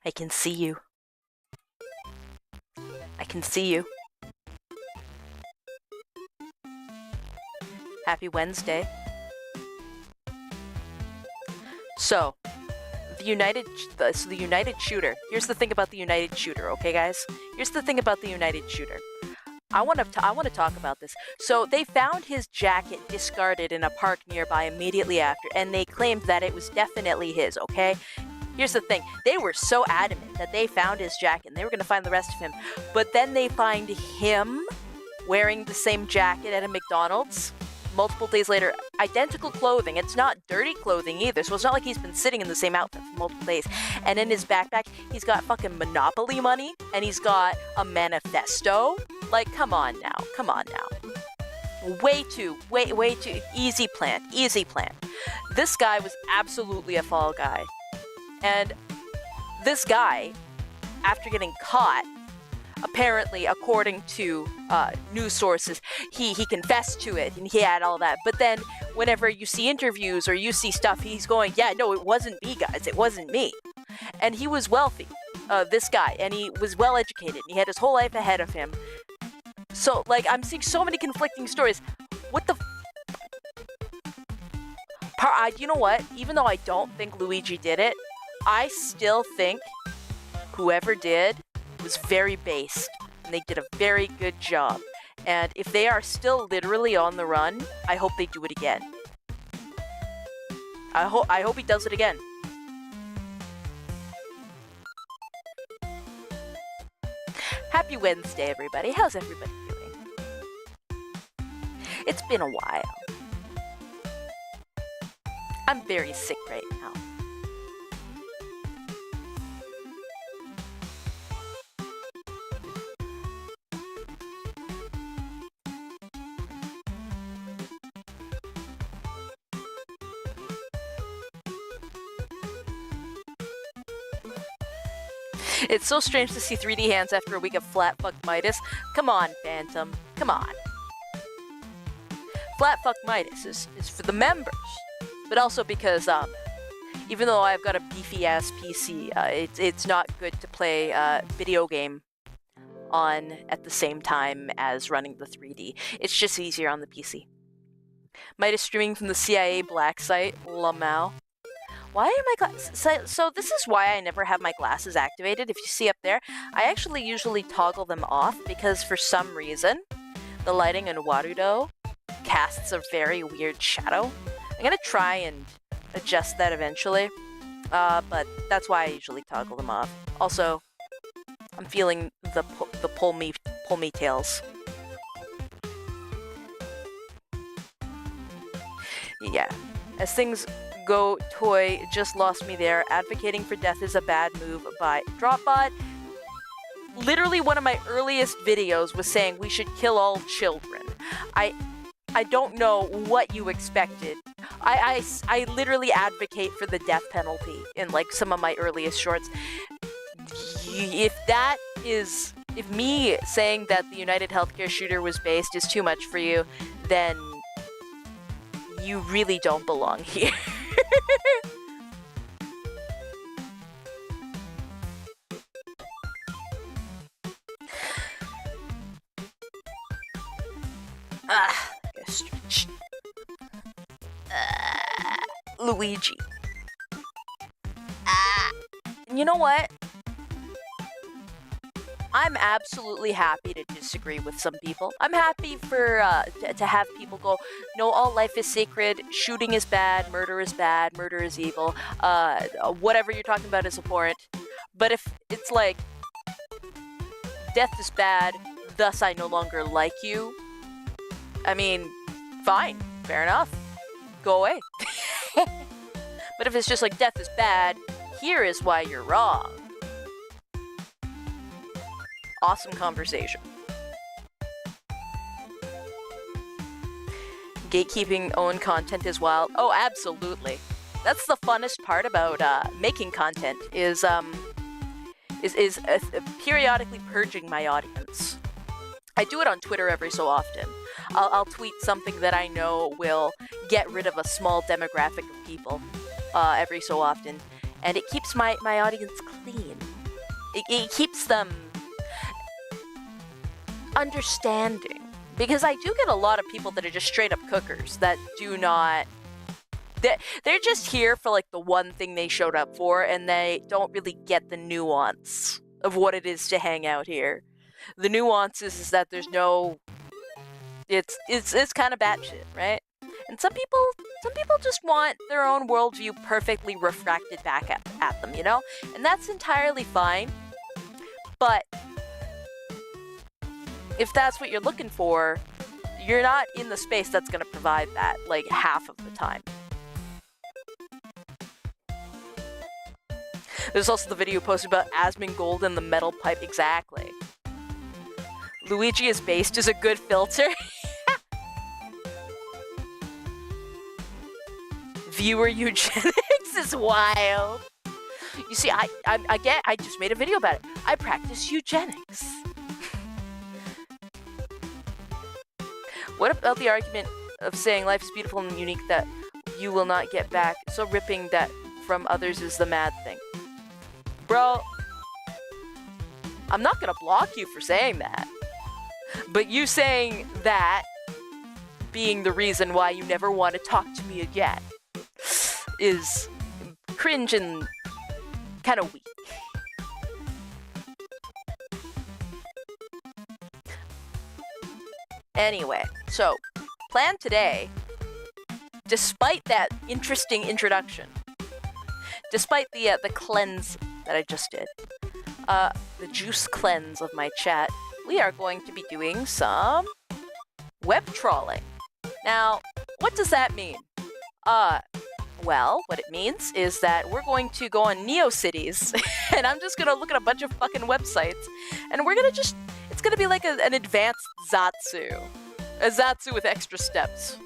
I can see you. I can see you. Happy Wednesday. So, the United Shooter. Here's the thing about the United Shooter, okay, guys? Here's the thing about the United Shooter. I want to talk about this. So they found his jacket discarded in a park nearby immediately after, and they claimed that it was definitely his, okay? Here's the thing. They were so adamant that they found his jacket and they were going to find the rest of him. But then they find him wearing the same jacket at a McDonald's multiple days later. Identical clothing. It's not dirty clothing either, so it's not like he's been sitting in the same outfit for multiple days. And in his backpack, he's got fucking Monopoly money, and he's got a manifesto. Like, come on now. Way too easy plan. This guy was absolutely a fall guy. And this guy, after getting caught, apparently, according to news sources, he confessed to it and he had all that. But then whenever you see interviews or you see stuff, he's going, yeah, no, it wasn't me, guys. It wasn't me. And he was wealthy, this guy, and he was well educated. And he had his whole life ahead of him. So, like, I'm seeing so many conflicting stories. What the... You know what? Even though I don't think Luigi did it, I still think whoever did was very based, and they did a very good job. And if they are still literally on the run, I hope they do it again. I hope he does it again. Happy Wednesday, everybody. How's everybody doing? It's been a while. I'm very sick right now. It's so strange to see 3D hands after a week of flat fuck Midas. Come on, Phantom. Come on. Flat fuck Midas is for the members. But also because, even though I've got a beefy-ass PC, it's not good to play a video game on at the same time as running the 3D. It's just easier on the PC. Midas streaming from the CIA black site, Lamau. Why are my glasses... So this is why I never have my glasses activated. If you see up there, I actually usually toggle them off because for some reason, the lighting in Warudo casts a very weird shadow. I'm gonna try and adjust that eventually, but that's why I usually toggle them off. Also, I'm feeling the pull me tails. Yeah, as things go, Toy just lost me there. Advocating for death is a bad move by Dropbot. Literally one of my earliest videos was saying we should kill all children. I don't know what you expected. I literally advocate for the death penalty in like some of my earliest shorts. If me saying that the United Healthcare shooter was based is too much for you, then you really don't belong here. Stretch. Luigi. You know what? I'm absolutely happy to disagree with some people. I'm happy for to have people go, no, all life is sacred, shooting is bad, murder is evil, whatever you're talking about is abhorrent. But if it's like, death is bad, thus I no longer like you, I mean, fine, fair enough, go away. But if it's just like, death is bad, here is why you're wrong. Awesome conversation. Gatekeeping own content is wild. Oh, absolutely. That's the funnest part about making content is periodically purging my audience. I do it on Twitter every so often. I'll tweet something that I know will get rid of a small demographic of people every so often, and it keeps my audience clean. it keeps them understanding. Because I do get a lot of people that are just straight up cookers that do not... They're just here for like the one thing they showed up for, and they don't really get the nuance of what it is to hang out here. The nuance is that there's no... It's kind of batshit, right? And some people just want their own worldview perfectly refracted back at them, you know? And that's entirely fine. But if that's what you're looking for, you're not in the space that's going to provide that, like, half of the time. There's also the video posted about Asmongold and the metal pipe. Exactly. Luigi is based is a good filter. Viewer eugenics is wild. You see, I just made a video about it. I practice eugenics. What about the argument of saying life is beautiful and unique that you will not get back? So ripping that from others is the mad thing. Bro, I'm not gonna block you for saying that. But you saying that being the reason why you never want to talk to me again is cringe and kind of weak. Anyway, so plan today, despite that interesting introduction, despite the cleanse that I just did, the juice cleanse of my chat, we are going to be doing some web trawling. Now, what does that mean? Well, what it means is that we're going to go on NeoCities, and I'm just gonna look at a bunch of fucking websites, and we're gonna just, it's gonna be like an advanced Zatsu. A Zatsu with extra steps.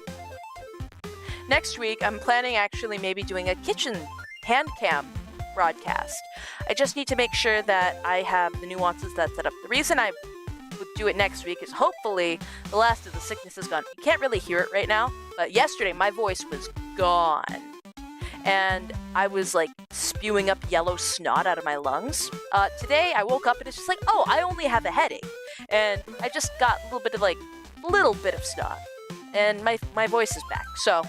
Next week, I'm planning actually maybe doing a kitchen hand cam broadcast. I just need to make sure that I have the nuances that set up. The reason I would do it next week is hopefully the last of the sickness is gone. You can't really hear it right now, but yesterday my voice was gone. And I was like spewing up yellow snot out of my lungs. Today I woke up and it's just like, oh, I only have a headache. And I just got a little bit of snot. And my voice is back, so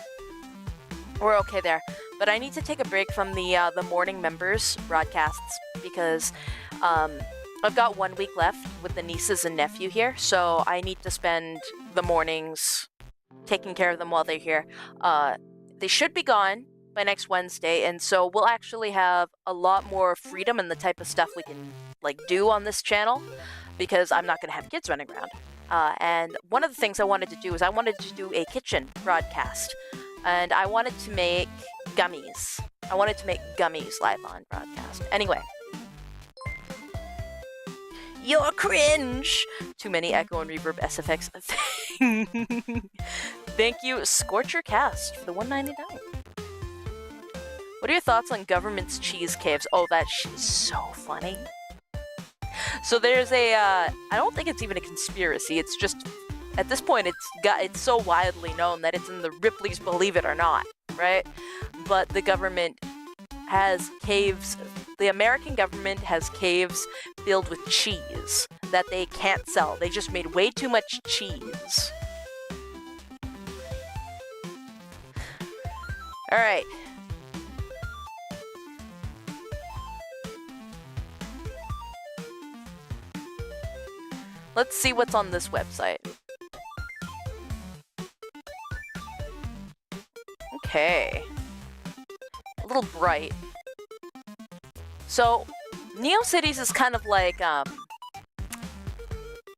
we're okay there. But I need to take a break from the morning members broadcasts because I've got 1 week left with the nieces and nephew here, so I need to spend the mornings taking care of them while they're here. They should be gone by next Wednesday, and so we'll actually have a lot more freedom in the type of stuff we can like do on this channel because I'm not going to have kids running around. And one of the things I wanted to do is I wanted to do a kitchen broadcast, and I wanted to make gummies. I wanted to make gummies live on broadcast. Anyway. You're cringe! Too many echo and reverb SFX. Thank you, Scorchercast, for the $1.99. What are your thoughts on government's cheese caves? Oh, that shit's so funny. So there's I don't think it's even a conspiracy. It's just, at this point, it's so widely known that it's in the Ripley's Believe It or Not, right? But the government has caves. The American government has caves filled with cheese that they can't sell. They just made way too much cheese. All right. Let's see what's on this website. Okay. A little bright. So, NeoCities is kind of like,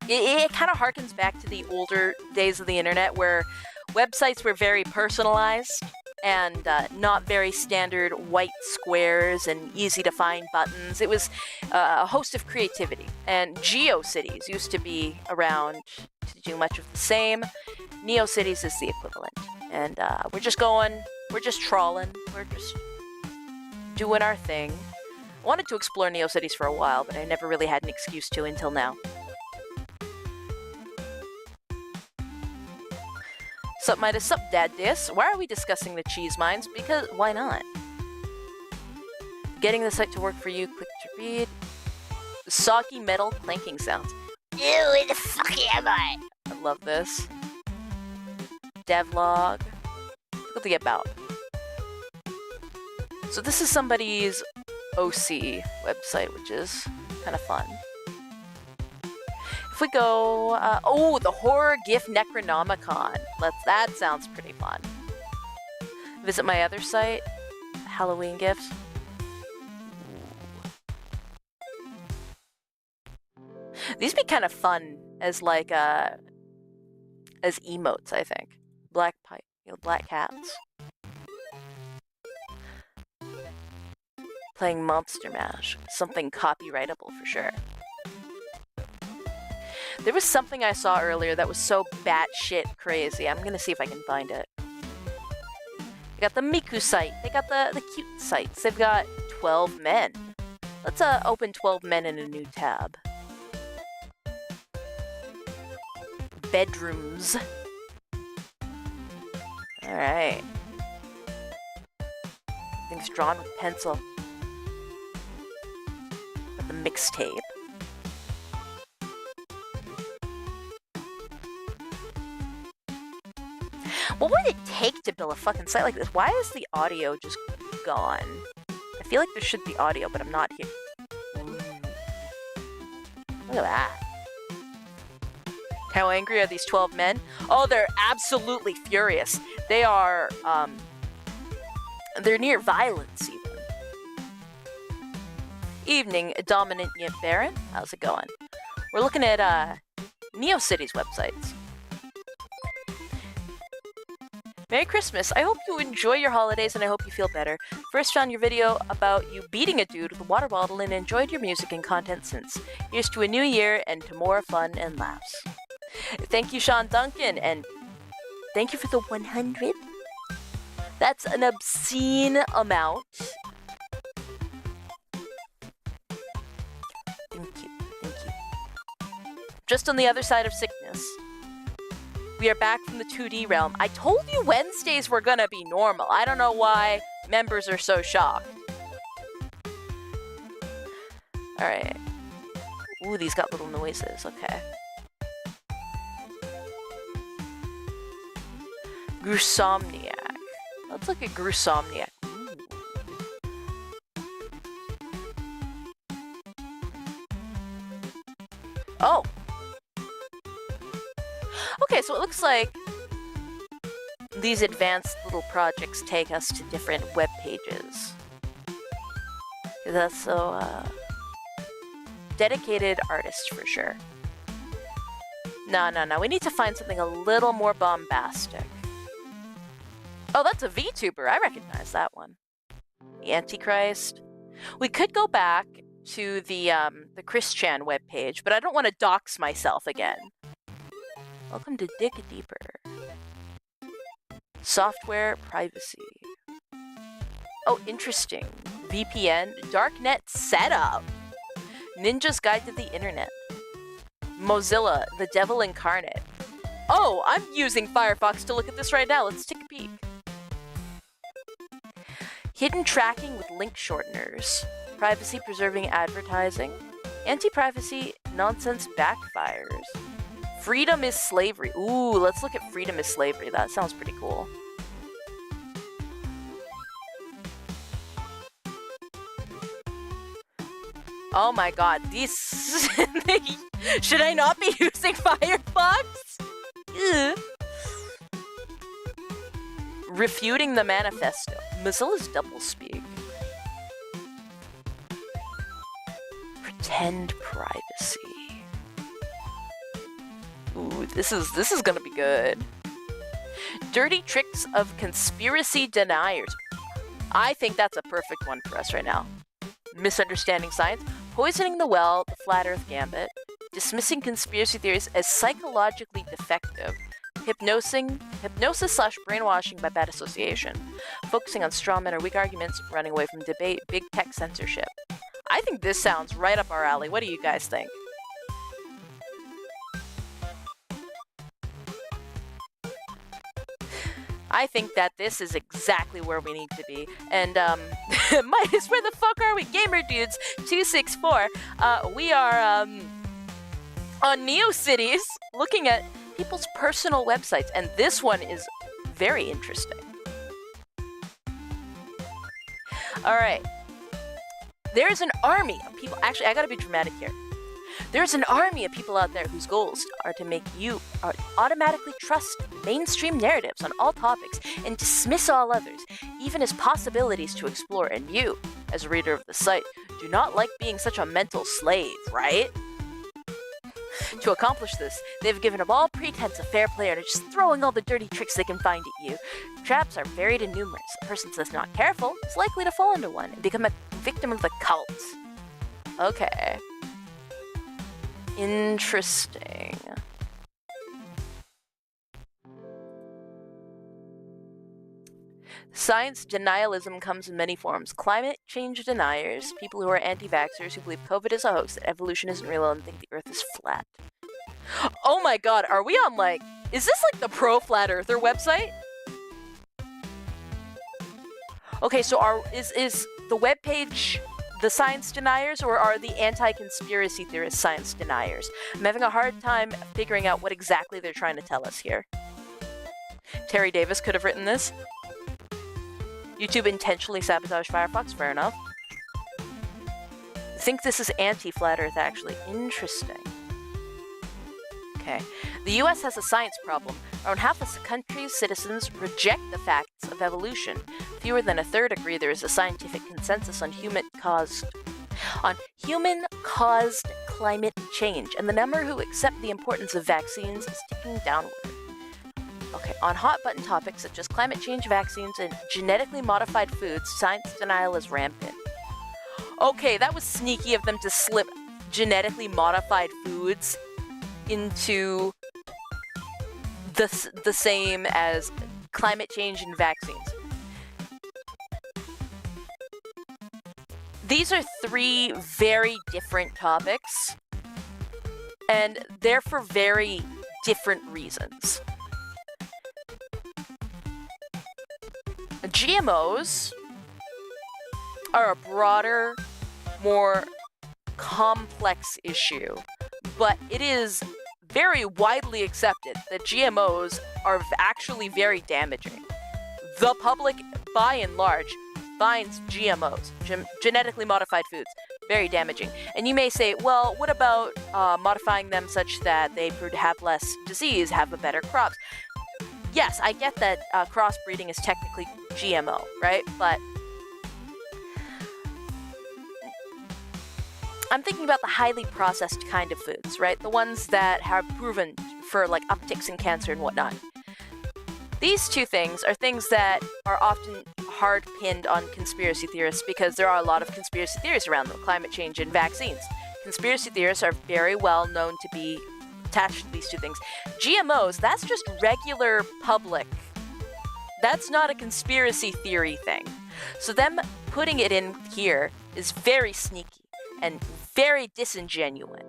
it kind of harkens back to the older days of the internet where websites were very personalized and not very standard white squares and easy to find buttons. It was a host of creativity. And GeoCities used to be around to do much of the same. NeoCities is the equivalent. And we're just trawling, we're just doing our thing. I wanted to explore NeoCities for a while, but I never really had an excuse to until now. Sup Midas, sup Dad Dis. Why are we discussing the cheese mines? Because why not? Getting the site to work for you, click to read. Soggy metal clanking sounds. Ew, where the fuck am I? I love this. Devlog. Look at the about. So this is somebody's OC website, which is kind of fun. If we go, oh, the Horror GIF Necronomicon. That sounds pretty fun. Visit my other site, Halloween GIFs. These be kind of fun as like as emotes, I think. Black pipe, black cats. Playing Monster Mash, something copyrightable for sure. There was something I saw earlier that was so batshit crazy. I'm gonna see if I can find it. They got the Miku site. They got the cute sites. They've got 12 men. Let's open 12 men in a new tab. Bedrooms. Alright. Things drawn with pencil. The mixtape. What would it take to build a fucking site like this? Why is the audio just gone? I feel like there should be audio, but I'm not here. Look at that. How angry are these 12 men? Oh, they're absolutely furious. They are, they're near violence, even. Evening, Dominant Yimp Baron. How's it going? We're looking at, NeoCity's websites. Merry Christmas. I hope you enjoy your holidays and I hope you feel better. First found your video about you beating a dude with a water bottle and enjoyed your music and content since. Here's to a new year and to more fun and laughs. Thank you, Sean Duncan, and thank you for the 100. That's an obscene amount. Thank you, thank you. Just on the other side of sickness. We are back from the 2D realm. I told you Wednesdays were gonna be normal. I don't know why members are so shocked. Alright. Ooh, these got little noises. Okay. Grusomniac. Let's look at Grusomniac. Ooh. Oh! Okay, so it looks like these advanced little projects take us to different web pages. That's so, dedicated artist for sure. No. We need to find something a little more bombastic. Oh, that's a VTuber. I recognize that one. The Antichrist. We could go back to the Chris Chan webpage, but I don't want to dox myself again. Welcome to Dig Deeper. Software privacy. Oh, interesting. VPN, Darknet setup. Ninja's Guide to the Internet. Mozilla, the devil incarnate. Oh, I'm using Firefox to look at this right now. Let's take a peek. Hidden tracking with link shorteners. Privacy preserving advertising. Anti-privacy nonsense backfires. Freedom is slavery. Ooh, let's look at freedom is slavery. That sounds pretty cool. Oh my god, these... Should I not be using Firefox? Ugh. Refuting the manifesto. Mozilla's doublespeak. Pretend privacy. Ooh, this is gonna be good. Dirty tricks of conspiracy deniers. I think that's a perfect one for us right now. Misunderstanding science, poisoning the well, the flat earth gambit, dismissing conspiracy theories as psychologically defective, hypnosis/brainwashing by bad association, focusing on straw men or weak arguments, running away from debate, big tech censorship. I think this sounds right up our alley. What do you guys think? I think that this is exactly where we need to be. And, Minus, where the fuck are we? Gamer Dudes 264. We are on NeoCities looking at people's personal websites, and this one is very interesting. Alright. There's an army of people. Actually, I gotta be dramatic here. There's an army of people out there whose goals are to make you automatically trust mainstream narratives on all topics and dismiss all others, even as possibilities to explore. And you, as a reader of the site, do not like being such a mental slave, right? To accomplish this, they've given up all pretense of fair play and are just throwing all the dirty tricks they can find at you. Traps are varied and numerous. A person that's not careful is likely to fall into one and become a victim of the cult. Okay. Interesting. Science denialism comes in many forms. Climate change deniers, people who are anti-vaxxers who believe COVID is a hoax, that evolution isn't real, and think the Earth is flat. Oh my god, are we on like... Is this like the pro-flat earther website? Okay, so is the webpage the science deniers, or are the anti-conspiracy theorist science deniers? I'm having a hard time figuring out what exactly they're trying to tell us here. Terry Davis could have written this. YouTube intentionally sabotaged Firefox, fair enough. I think this is anti-flat earth, actually. Interesting. Okay. The US has a science problem. Around half of the country's citizens reject the facts of evolution. Fewer than a third agree there is a scientific consensus on human-caused climate change, and the number who accept the importance of vaccines is ticking downward. Okay, on hot-button topics such as climate change, vaccines, and genetically modified foods, science denial is rampant. Okay, that was sneaky of them to slip genetically modified foods into the same as climate change and vaccines. These are three very different topics, and they're for very different reasons. GMOs are a broader, more complex issue, but it is very widely accepted that GMOs are actually very damaging. The public, by and large, finds GMOs, genetically modified foods, very damaging. And you may say, well, what about modifying them such that they have less disease, have a better crops? Yes, I get that crossbreeding is technically GMO, right? But I'm thinking about the highly processed kind of foods, right? The ones that have proven for like upticks in cancer and whatnot. These two things are things that are often hard pinned on conspiracy theorists because there are a lot of conspiracy theories around them, climate change and vaccines. Conspiracy theorists are very well known to be attached to these two things. GMOs, that's just regular public. That's not a conspiracy theory thing. So them putting it in here is very sneaky and very disingenuous.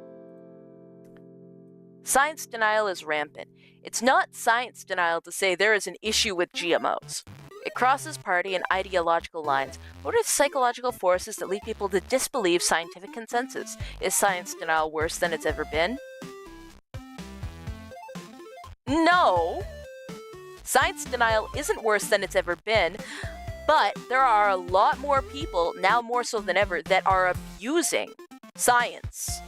Science denial is rampant. It's not science denial to say there is an issue with GMOs. It crosses party and ideological lines. What are the psychological forces that lead people to disbelieve scientific consensus? Is science denial worse than it's ever been? No! Science denial isn't worse than it's ever been, but there are a lot more people, now more so than ever, that are abusing science.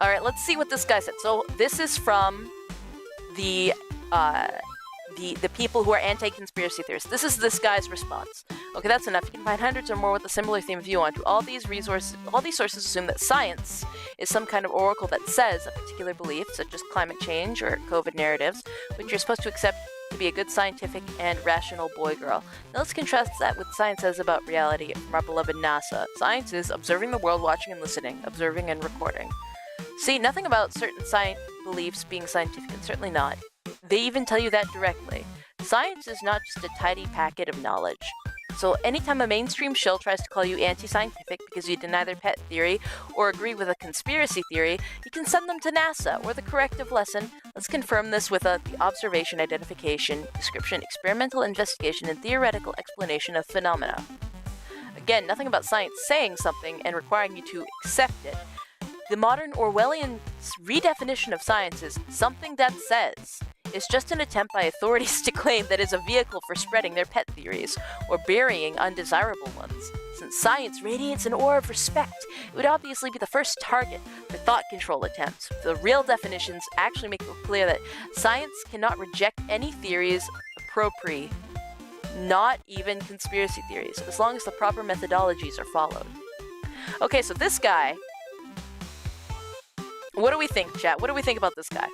Alright, let's see what this guy said. So this is from the people who are anti-conspiracy theorists. This is this guy's response. Okay, that's enough. You can find hundreds or more with a similar theme if you want to. All these sources assume that science is some kind of oracle that says a particular belief, such as climate change or COVID narratives, which you're supposed to accept to be a good scientific and rational boy-girl. Now let's contrast that with science says about reality from our beloved NASA. Science is observing the world, watching and listening, observing and recording. See, nothing about certain beliefs being scientific, and certainly not. They even tell you that directly. Science is not just a tidy packet of knowledge. So anytime a mainstream shill tries to call you anti-scientific because you deny their pet theory or agree with a conspiracy theory, you can send them to NASA or the corrective lesson. Let's confirm this with the observation, identification, description, experimental investigation, and theoretical explanation of phenomena. Again, nothing about science saying something and requiring you to accept it. The modern Orwellian redefinition of science is something that says. It's just an attempt by authorities to claim that it's a vehicle for spreading their pet theories or burying undesirable ones. Since science radiates an aura of respect, it would obviously be the first target for thought control attempts. The real definitions actually make it clear that science cannot reject any theories appropriate, not even conspiracy theories, as long as the proper methodologies are followed. Okay, so this guy... What do we think, chat? What do we think about this guy?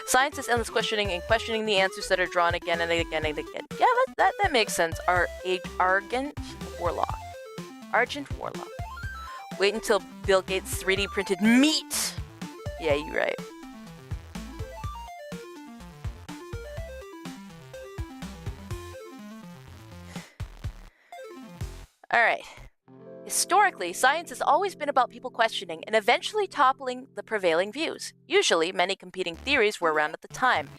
Science is endless questioning and questioning the answers that are drawn again and again and again. Yeah, that makes sense. Argent Warlock. Wait until Bill Gates 3D printed meat! Yeah, you're right. Alright. Historically, science has always been about people questioning and eventually toppling the prevailing views. Usually, many competing theories were around at the time.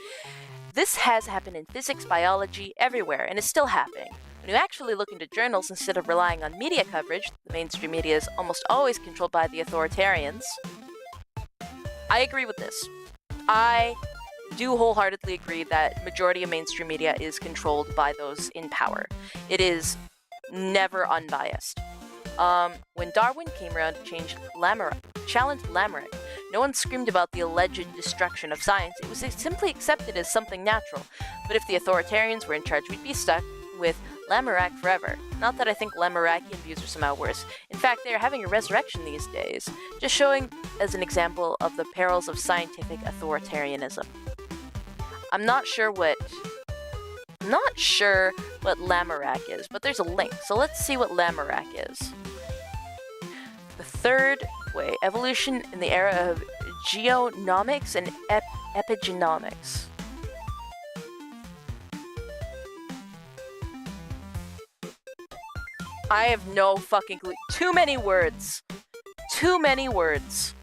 This has happened in physics, biology, everywhere, and is still happening. When you actually look into journals instead of relying on media coverage, the mainstream media is almost always controlled by the authoritarians. I agree with this. I do wholeheartedly agree that majority of mainstream media is controlled by those in power. It is never unbiased. When Darwin came around to challenge Lamarck, no one screamed about the alleged destruction of science. It was simply accepted as something natural. But if the authoritarians were in charge, we'd be stuck with Lamarck forever. Not that I think Lamarckian views are somehow worse. In fact, they are having a resurrection these days, just showing as an example of the perils of scientific authoritarianism. I'm not sure what Lamarck is, but there's a link, so let's see what Lamarck is. The third way, evolution in the era of geonomics and epigenomics. I have no fucking clue. Too many words. Too many words.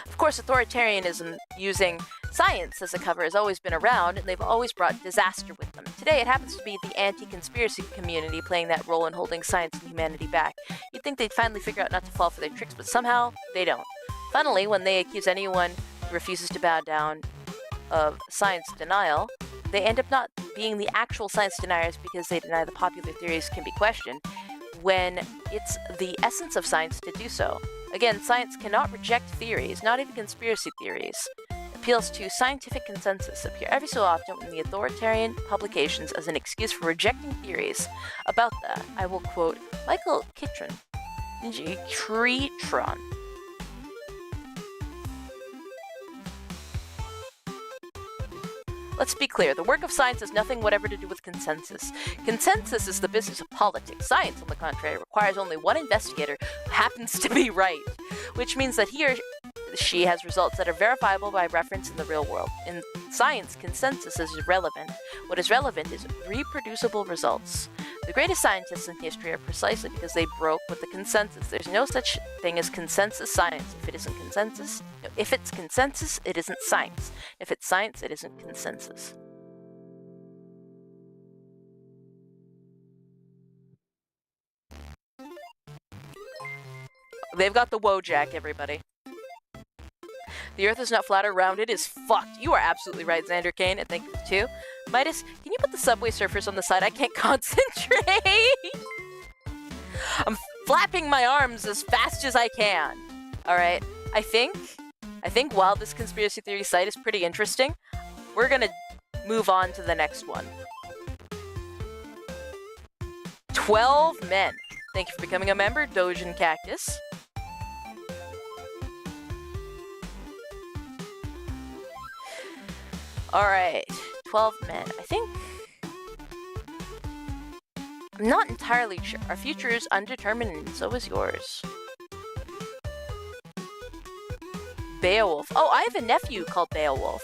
Of course, authoritarianism using science as a cover has always been around, and they've always brought disaster with them. Today, it happens to be the anti-conspiracy community playing that role in holding science and humanity back. You'd think they'd finally figure out not to fall for their tricks, but somehow, they don't. Funnily, when they accuse anyone who refuses to bow down of science denial, they end up not being the actual science deniers because they deny the popular theories can be questioned, when it's the essence of science to do so. Again, science cannot reject theories, not even conspiracy theories. Appeals to scientific consensus appear every so often in the authoritarian publications as an excuse for rejecting theories. About that, I will quote Michael Kitron. Let's be clear, the work of science has nothing whatever to do with consensus. Consensus is the business of politics. Science, on the contrary, requires only one investigator who happens to be right, which means that he or she has results that are verifiable by reference in the real world. In science, consensus is irrelevant. What is relevant is reproducible results. The greatest scientists in history are precisely because they broke with the consensus. There's no such thing as consensus science. If it's consensus, it isn't science. If it's science, it isn't consensus. They've got the Wojak, everybody. The Earth is not flat or rounded, is fucked. You are absolutely right, Xander Kane, and thank you too. Midas, can you put the Subway Surfers on the side? I can't concentrate! I'm flapping my arms as fast as I can. Alright, I think while this conspiracy theory site is pretty interesting, we're gonna move on to the next one. 12 men. Thank you for becoming a member, Dojin Cactus. Alright, 12 men. I'm not entirely sure. Our future is undetermined and so is yours. Beowulf. Oh, I have a nephew called Beowulf.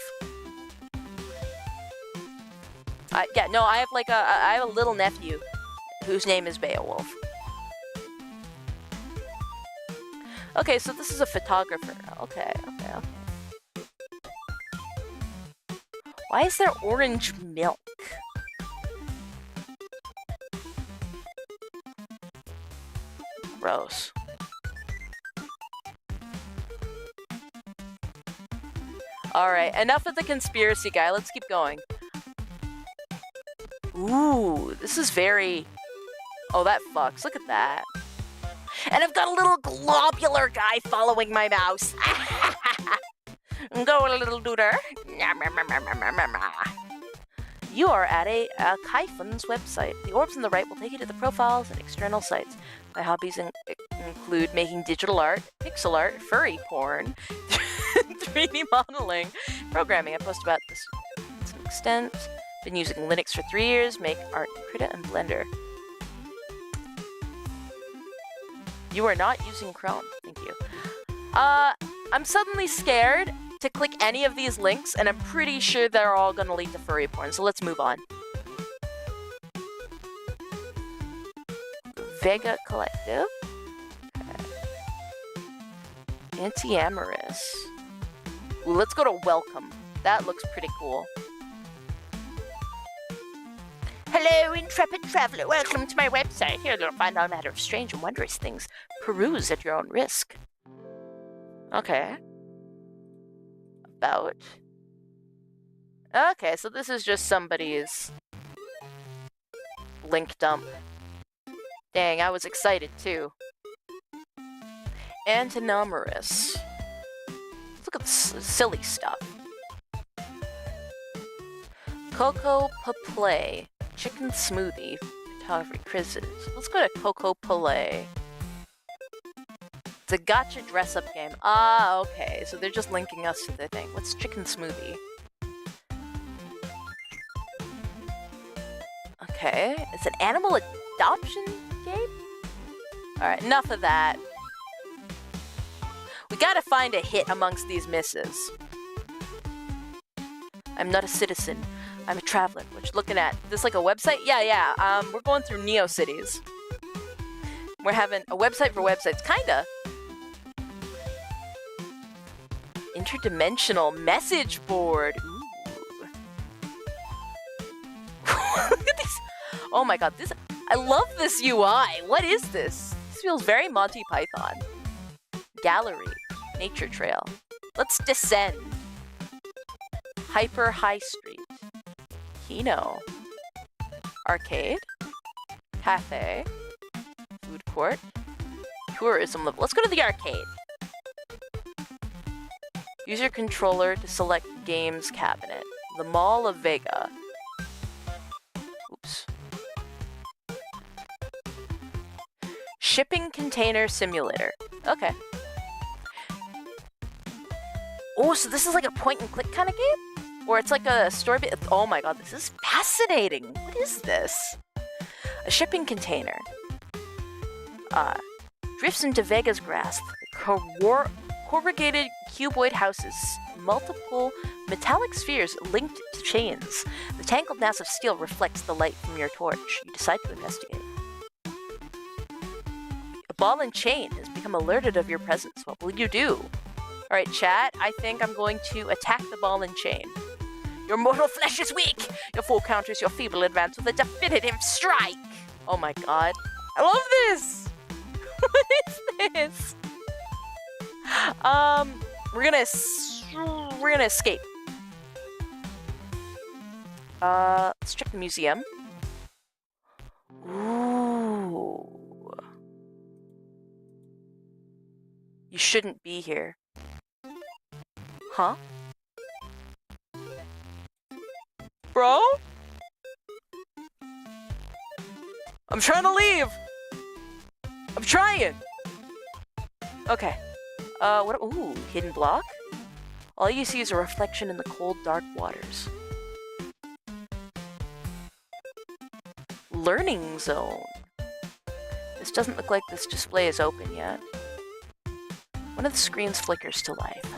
Yeah, no, I have a little nephew whose name is Beowulf. Okay, so this is a photographer. Okay. Why is there orange milk? Gross. Alright, enough of the conspiracy guy. Let's keep going. Ooh, this is very... Oh, that fucks. Look at that. And I've got a little globular guy following my mouse. Go, little duder. You are at a Kaifun's website. The orbs on the right will take you to the profiles and external sites. My hobbies include making digital art, pixel art, furry porn, 3D modeling, programming. I post about this to some extent. Been using Linux for 3 years. Make art in Krita and Blender. You are not using Chrome. Thank you. I'm suddenly scared to click any of these links, and I'm pretty sure they're all gonna lead to furry porn, so let's move on. Vega Collective. Okay. Anti-amorous. Ooh, let's go to Welcome. That looks pretty cool. Hello, intrepid traveler. Welcome to my website. Here you'll find all manner of strange and wondrous things. Peruse at your own risk. Okay. About. Okay, so this is just somebody's link dump. Dang, I was excited too. Antinomorous. Look at this silly stuff. Coco Paplay. Chicken smoothie. Photography quizzes. Let's go to Coco Palais. It's a gotcha dress-up game. Ah, okay. So they're just linking us to the thing. What's chicken smoothie? Okay. It's an animal adoption game? Alright, enough of that. We gotta find a hit amongst these misses. I'm not a citizen. I'm a traveler. What you looking at? This like a website? Yeah. We're going through NeoCities. We're having a website for websites, kinda. Interdimensional message board. Ooh. Look at this. Oh my god, I love this UI. What is this? This feels very Monty Python. Gallery. Nature trail. Let's descend. Hyper High Street. Kino. Arcade. Cafe. Food court. Tourism level. Let's go to the arcade. Use your controller to select games cabinet. The Mall of Vega. Oops. Shipping container simulator. Okay. Oh, so this is like a point and click kind of game? Or it's like a story. Oh my god, this is fascinating. What is this? A shipping container. Drifts into Vega's grasp. Corrugated cuboid houses. Multiple metallic spheres linked to chains. The tangled mass of steel reflects the light from your torch. You decide to investigate. A ball and chain has become alerted of your presence. What will you do? Alright, chat. I think I'm going to attack the ball and chain. Your mortal flesh is weak! Your foe counters your feeble advance with a definitive strike! Oh my god. I love this! What is this? We're gonna escape. Let's check the museum. Ooh. You shouldn't be here. Huh? Bro? I'm trying to leave! I'm trying! Okay. What? Ooh, hidden block? All you see is a reflection in the cold, dark waters. Learning zone. This doesn't look like this display is open yet. One of the screens flickers to life.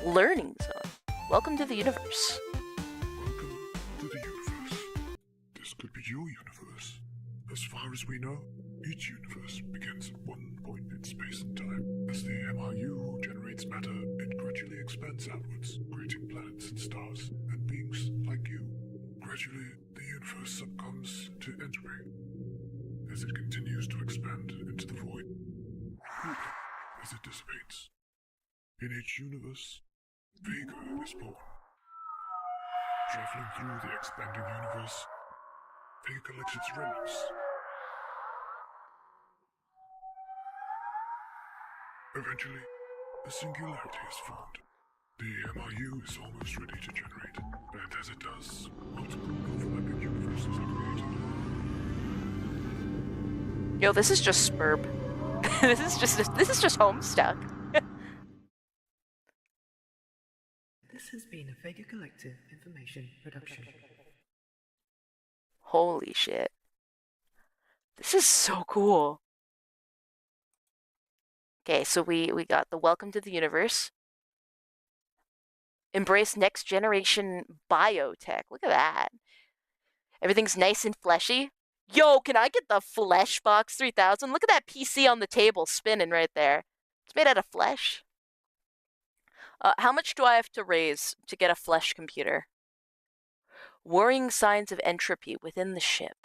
Learning zone. Welcome to the universe. Welcome to the universe. This could be your universe. As far as we know, each universe begins at one point in space and time. As the MRU generates matter, it gradually expands outwards, creating planets and stars, and beings like you. Gradually, the universe succumbs to entropy as it continues to expand into the void, cooling as it dissipates. In each universe, Vega is born. Traveling through the expanding universe, Vega collects its remnants. Eventually, a singularity is formed. The MRU is almost ready to generate, and as it does, multiple overlapping universes are created. Yo, this is just Spurb. this is just Homestuck. This has been a Vega Collective information production. Holy shit. This is so cool. Okay, so we got the welcome to the universe. Embrace next generation biotech. Look at that. Everything's nice and fleshy. Yo, can I get the Fleshbox 3000? Look at that PC on the table spinning right there. It's made out of flesh. How much do I have to raise to get a flesh computer? Worrying signs of entropy within the ship.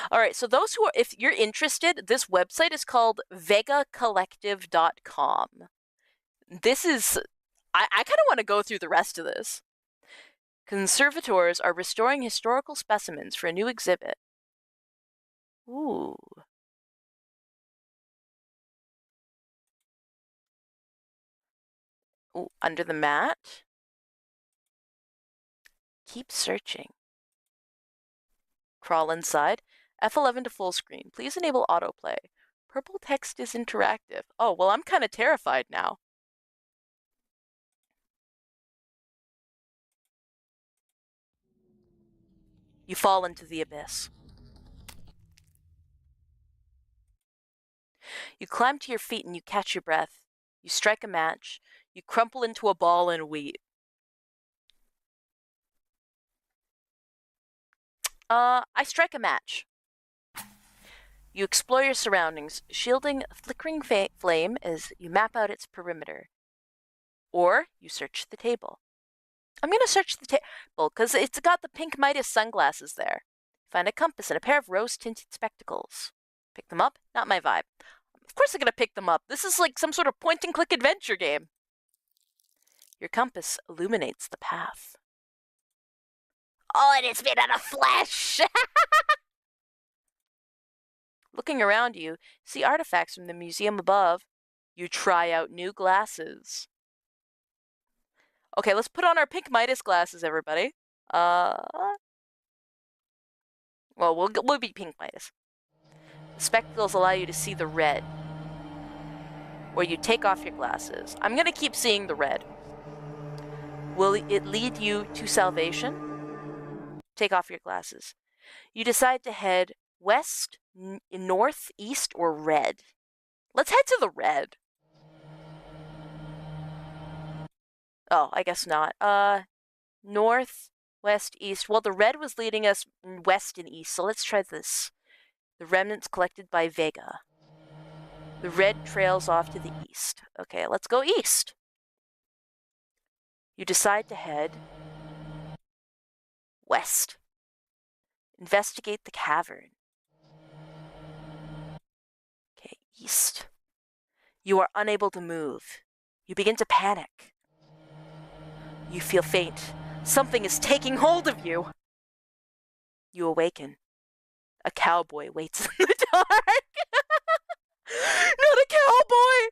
All right, so those who are, if you're interested, this website is called vegacollective.com. This is, I kind of want to go through the rest of this. Conservators are restoring historical specimens for a new exhibit. Ooh. Ooh, under the mat. Keep searching. Crawl inside. F11 to full screen. Please enable autoplay. Purple text is interactive. Oh, well, I'm kind of terrified now. You fall into the abyss. You climb to your feet and you catch your breath. You strike a match. You crumple into a ball and weep. I strike a match. You explore your surroundings, shielding a flickering flame as you map out its perimeter. Or you search the table. I'm going to search the table because it's got the pink Midas sunglasses there. Find a compass and a pair of rose-tinted spectacles. Pick them up? Not my vibe. Of course I'm going to pick them up. This is like some sort of point-and-click adventure game. Your compass illuminates the path. Oh, and it's made out of flesh! Looking around you, see artifacts from the museum above. You try out new glasses. Okay, let's put on our pink Midas glasses, everybody. Well, we'll be pink Midas. The spectacles allow you to see the red. Or you take off your glasses. I'm gonna keep seeing the red. Will it lead you to salvation? Take off your glasses. You decide to head west, north, east, or red. Let's head to the red. Oh, I guess not. North, west, east. Well, the red was leading us west and east, so let's try this. The remnants collected by Vega. The red trails off to the east. Okay, let's go east. You decide to head west. Investigate the cavern. Okay, east. You are unable to move. You begin to panic. You feel faint. Something is taking hold of you. You awaken. A cowboy waits in the dark. Not a cowboy!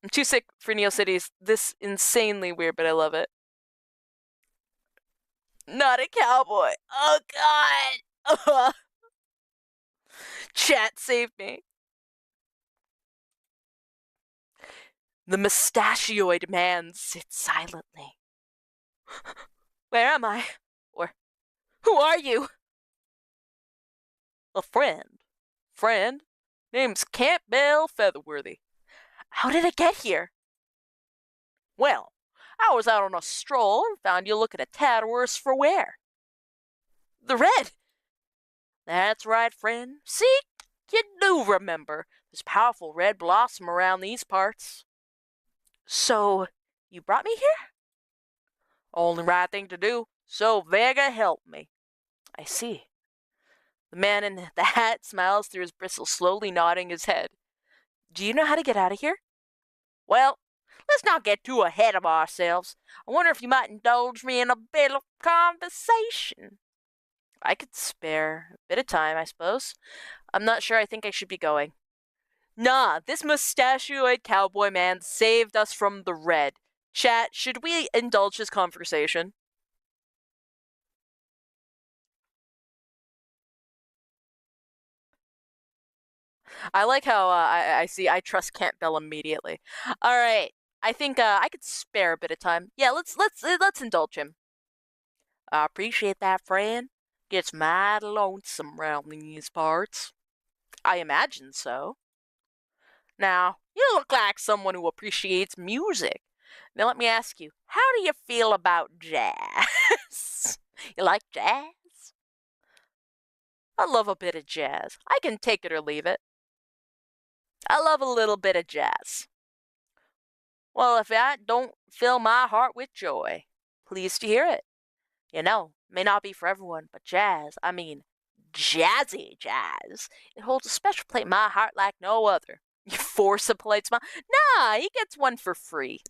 I'm too sick for Neocities. This insanely weird, but I love it. Not a cowboy. Oh, God. Chat, save me. The mustachioid man sits silently. Where am I? Or, who are you? A friend. Friend? Name's Campbell Featherworthy. How did it get here? Well, I was out on a stroll and found you looking a tad worse for wear. The red! That's right, friend. See? You do remember. There's powerful red blossom around these parts. So, you brought me here? Only right thing to do. So Vega help me. I see. The man in the hat smiles through his bristles, slowly nodding his head. Do you know how to get out of here? Well, let's not get too ahead of ourselves. I wonder if you might indulge me in a bit of conversation. I could spare a bit of time, I suppose. I'm not sure I think I should be going. Nah, this mustachioed cowboy man saved us from the red. Chat, should we indulge his conversation? I like how I trust Campbell immediately. All right, I think I could spare a bit of time. Yeah, let's indulge him. I appreciate that, friend. Gets mighty lonesome round these parts. I imagine so. Now, you look like someone who appreciates music. Now let me ask you, how do you feel about jazz? You like jazz? I love a bit of jazz. I can take it or leave it. I love a little bit of jazz. Well, if that don't fill my heart with joy, pleased to hear it. You know, may not be for everyone, but jazz, I mean, jazzy jazz, it holds a special place in my heart like no other. You force a polite smile? Nah, he gets one for free.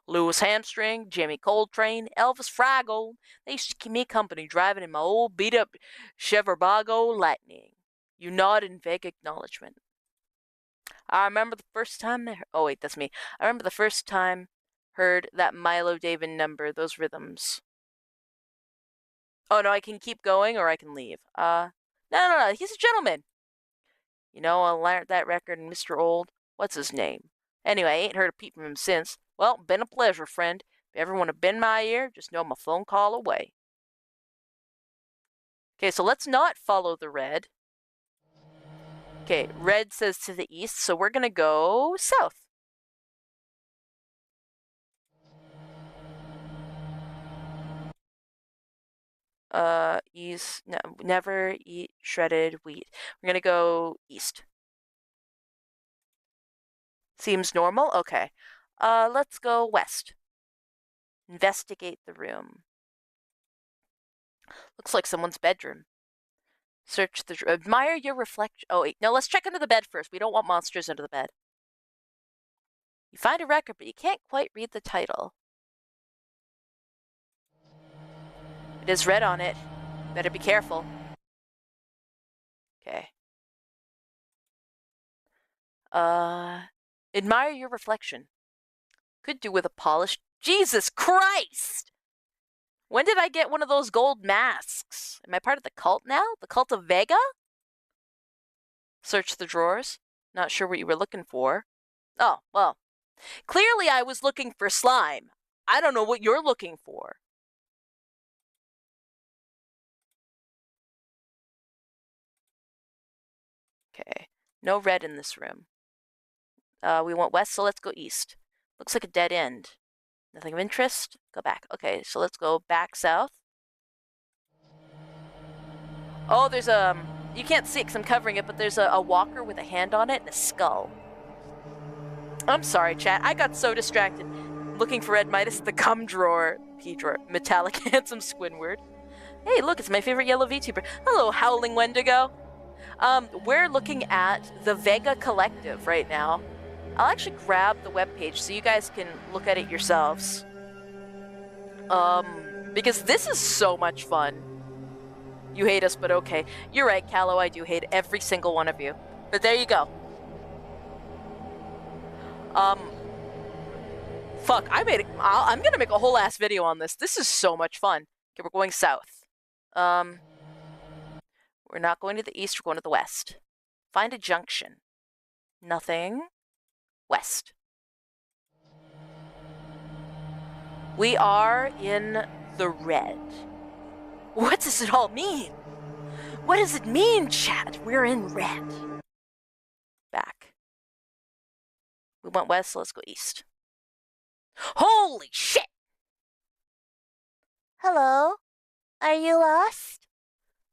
Louis Hamstring, Jimmy Coltrane, Elvis Frygold, they used to keep me company driving in my old beat-up Chevrolet Lightning. You nod in vague acknowledgement. I remember the first time oh wait, that's me. I remember the first time heard that Milo David number, those rhythms. Oh no, I can keep going or I can leave. No, he's a gentleman. You know, I learned that record in Mr. Old. What's his name? Anyway, I ain't heard a peep from him since. Well, been a pleasure, friend. If you ever want to bend my ear, just know I'm a phone call away. Okay, so let's not follow the red. Okay, red says to the east, so we're gonna go south. East, no, never eat shredded wheat. We're gonna go east. Seems normal? Okay. Let's go west. Investigate the room. Looks like someone's bedroom. Search the... Admire your reflection... Oh, wait. No, let's check under the bed first. We don't want monsters under the bed. You find a record, but you can't quite read the title. It is red on it. Better be careful. Okay. Admire your reflection. Could do with a polished... Jesus Christ! When did I get one of those gold masks? Am I part of the cult now? The cult of Vega? Search the drawers. Not sure what you were looking for. Oh, well. Clearly I was looking for slime. I don't know what you're looking for. Okay. No red in this room. We went west, so let's go east. Looks like a dead end. Nothing of interest? Go back. Okay, so let's go back south. Oh, there's you can't see it because I'm covering it, but there's a walker with a hand on it and a skull. I'm sorry, chat. I got so distracted looking for Red Midas, the gum drawer, P-drawer, metallic handsome Squidward. Hey, look, it's my favorite yellow VTuber. Hello, Howling Wendigo. We're looking at the Vega Collective right now. I'll actually grab the webpage so you guys can look at it yourselves. Because this is so much fun. You hate us, but okay. You're right, Callow, I do hate every single one of you. But there you go. Fuck, I'm gonna make a whole ass video on this. This is so much fun. Okay, we're going south. We're not going to the east, we're going to the west. Find a junction. Nothing. West. We are in the red. What does it all mean? What does it mean, chat? We're in red. Back. We went west, so let's go east. Holy shit! Hello? Are you lost?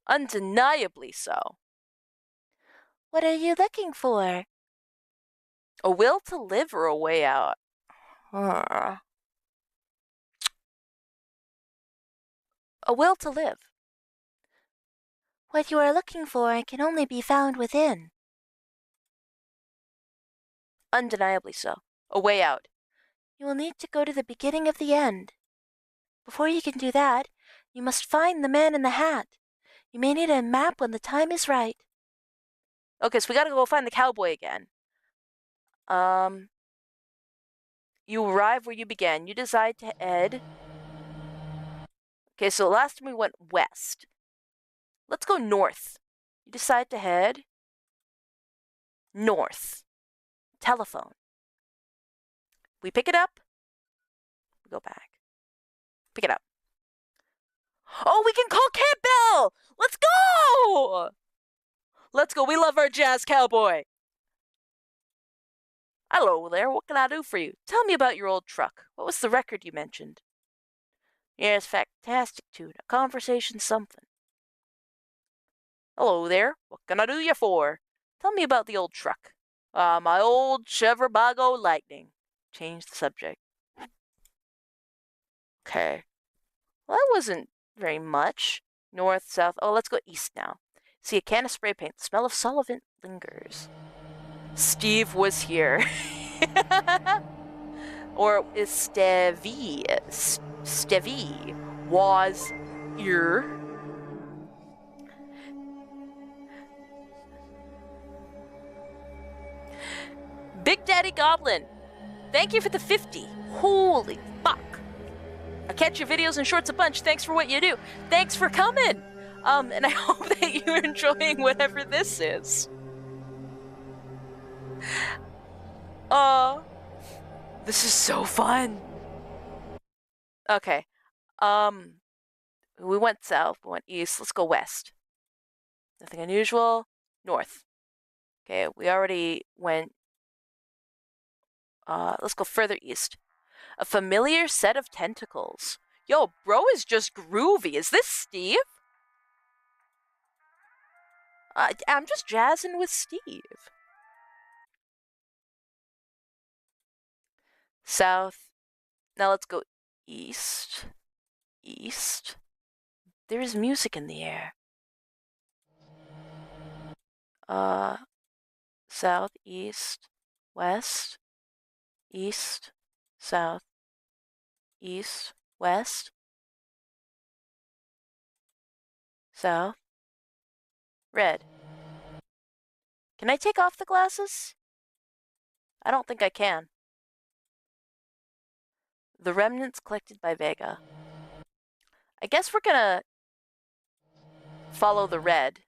Undeniably so. What are you looking for? A will to live or a way out? A will to live. What you are looking for can only be found within. Undeniably so. A way out. You will need to go to the beginning of the end. Before you can do that, you must find the man in the hat. You may need a map when the time is right. Okay, so we gotta go find the cowboy again. You arrive where you began. You decide to head. Okay, so last time we went west. Let's go north. You decide to head north. Telephone. We pick it up. We go back. Pick it up. Oh, we can call Campbell! Let's go! Let's go. We love our jazz cowboy. Hello there. What can I do for you? Tell me about your old truck. What was the record you mentioned? Yes, fantastic tune. A conversation something. Hello there. What can I do you for? Tell me about the old truck. My old Chevrolet Lightning. Change the subject. Okay. Well, that wasn't very much. North, south. Oh, let's go east now. See a can of spray paint. The smell of solvent lingers. Steve was here. Or is Stevie was here. Big Daddy Goblin, thank you for the 50. Holy fuck. I catch your videos and shorts a bunch. Thanks for what you do. Thanks for coming. And I hope that you're enjoying whatever this is. This is so fun. Okay. We went south, we went east. Let's go west. Nothing unusual. North. Okay, we already went. Let's go further east. A familiar set of tentacles. Yo, bro is just groovy. Is this Steve? I'm just jazzing with Steve. South. Now let's go east. East. There is music in the air. South, east, west, east, south, east, west, south, red. Can I take off the glasses? I don't think I can. The remnants collected by Vega. I guess we're gonna follow the red.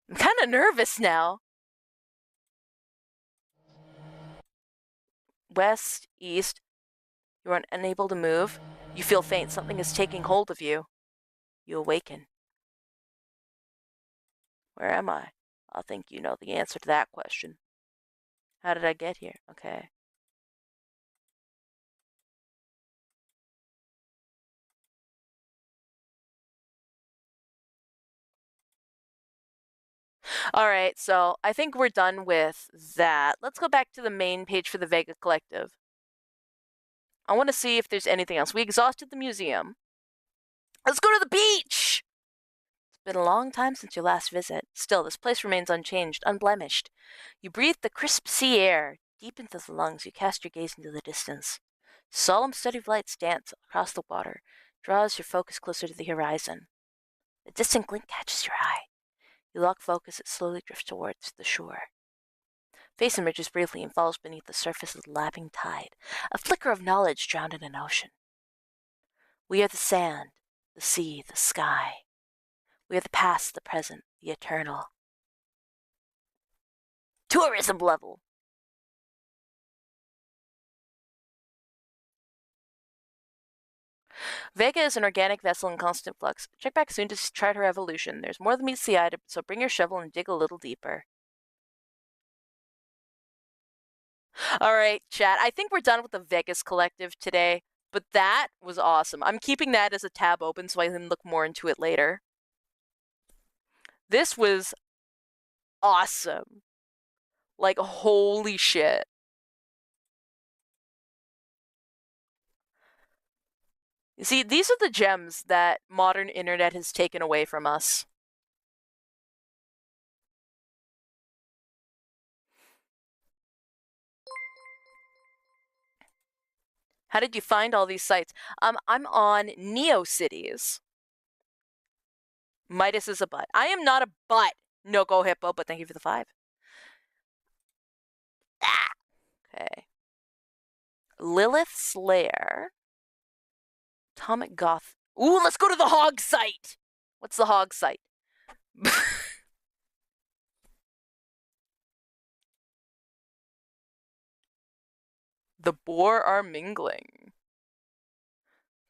I'm kind of nervous now. West, east. You are unable to move. You feel faint. Something is taking hold of you. You awaken. Where am I? I think you know the answer to that question. How did I get here? Okay. Alright, so I think we're done with that. Let's go back to the main page for the Vega Collective. I want to see if there's anything else. We exhausted the museum. Let's go to the beach! It's been a long time since your last visit. Still, this place remains unchanged, unblemished. You breathe the crisp sea air. Deep into the lungs, you cast your gaze into the distance. Solemn, steady lights dance across the water, draws your focus closer to the horizon. A distant glint catches your eye. You lock focus, it slowly drifts towards the shore. Face emerges briefly and falls beneath the surface of the lapping tide, a flicker of knowledge drowned in an ocean. We are the the sea, the sky. We have the past, the present, the eternal. Tourism level. Vega is an organic vessel in constant flux. Check back soon to chart her evolution. There's more than meets the eye, so bring your shovel and dig a little deeper. All right, chat. I think we're done with the Vegas Collective today, but that was awesome. I'm keeping that as a tab open so I can look more into it later. This was awesome. Like, holy shit. You see, these are the gems that modern internet has taken away from us. How did you find all these sites? I'm on NeoCities. Midas is a butt. I am not a butt, No Go Hippo, but thank you for the 5. Ah! Okay. Lilith's Lair. Atomic Goth. Ooh, let's go to the hog site! What's the hog site? The boar are mingling.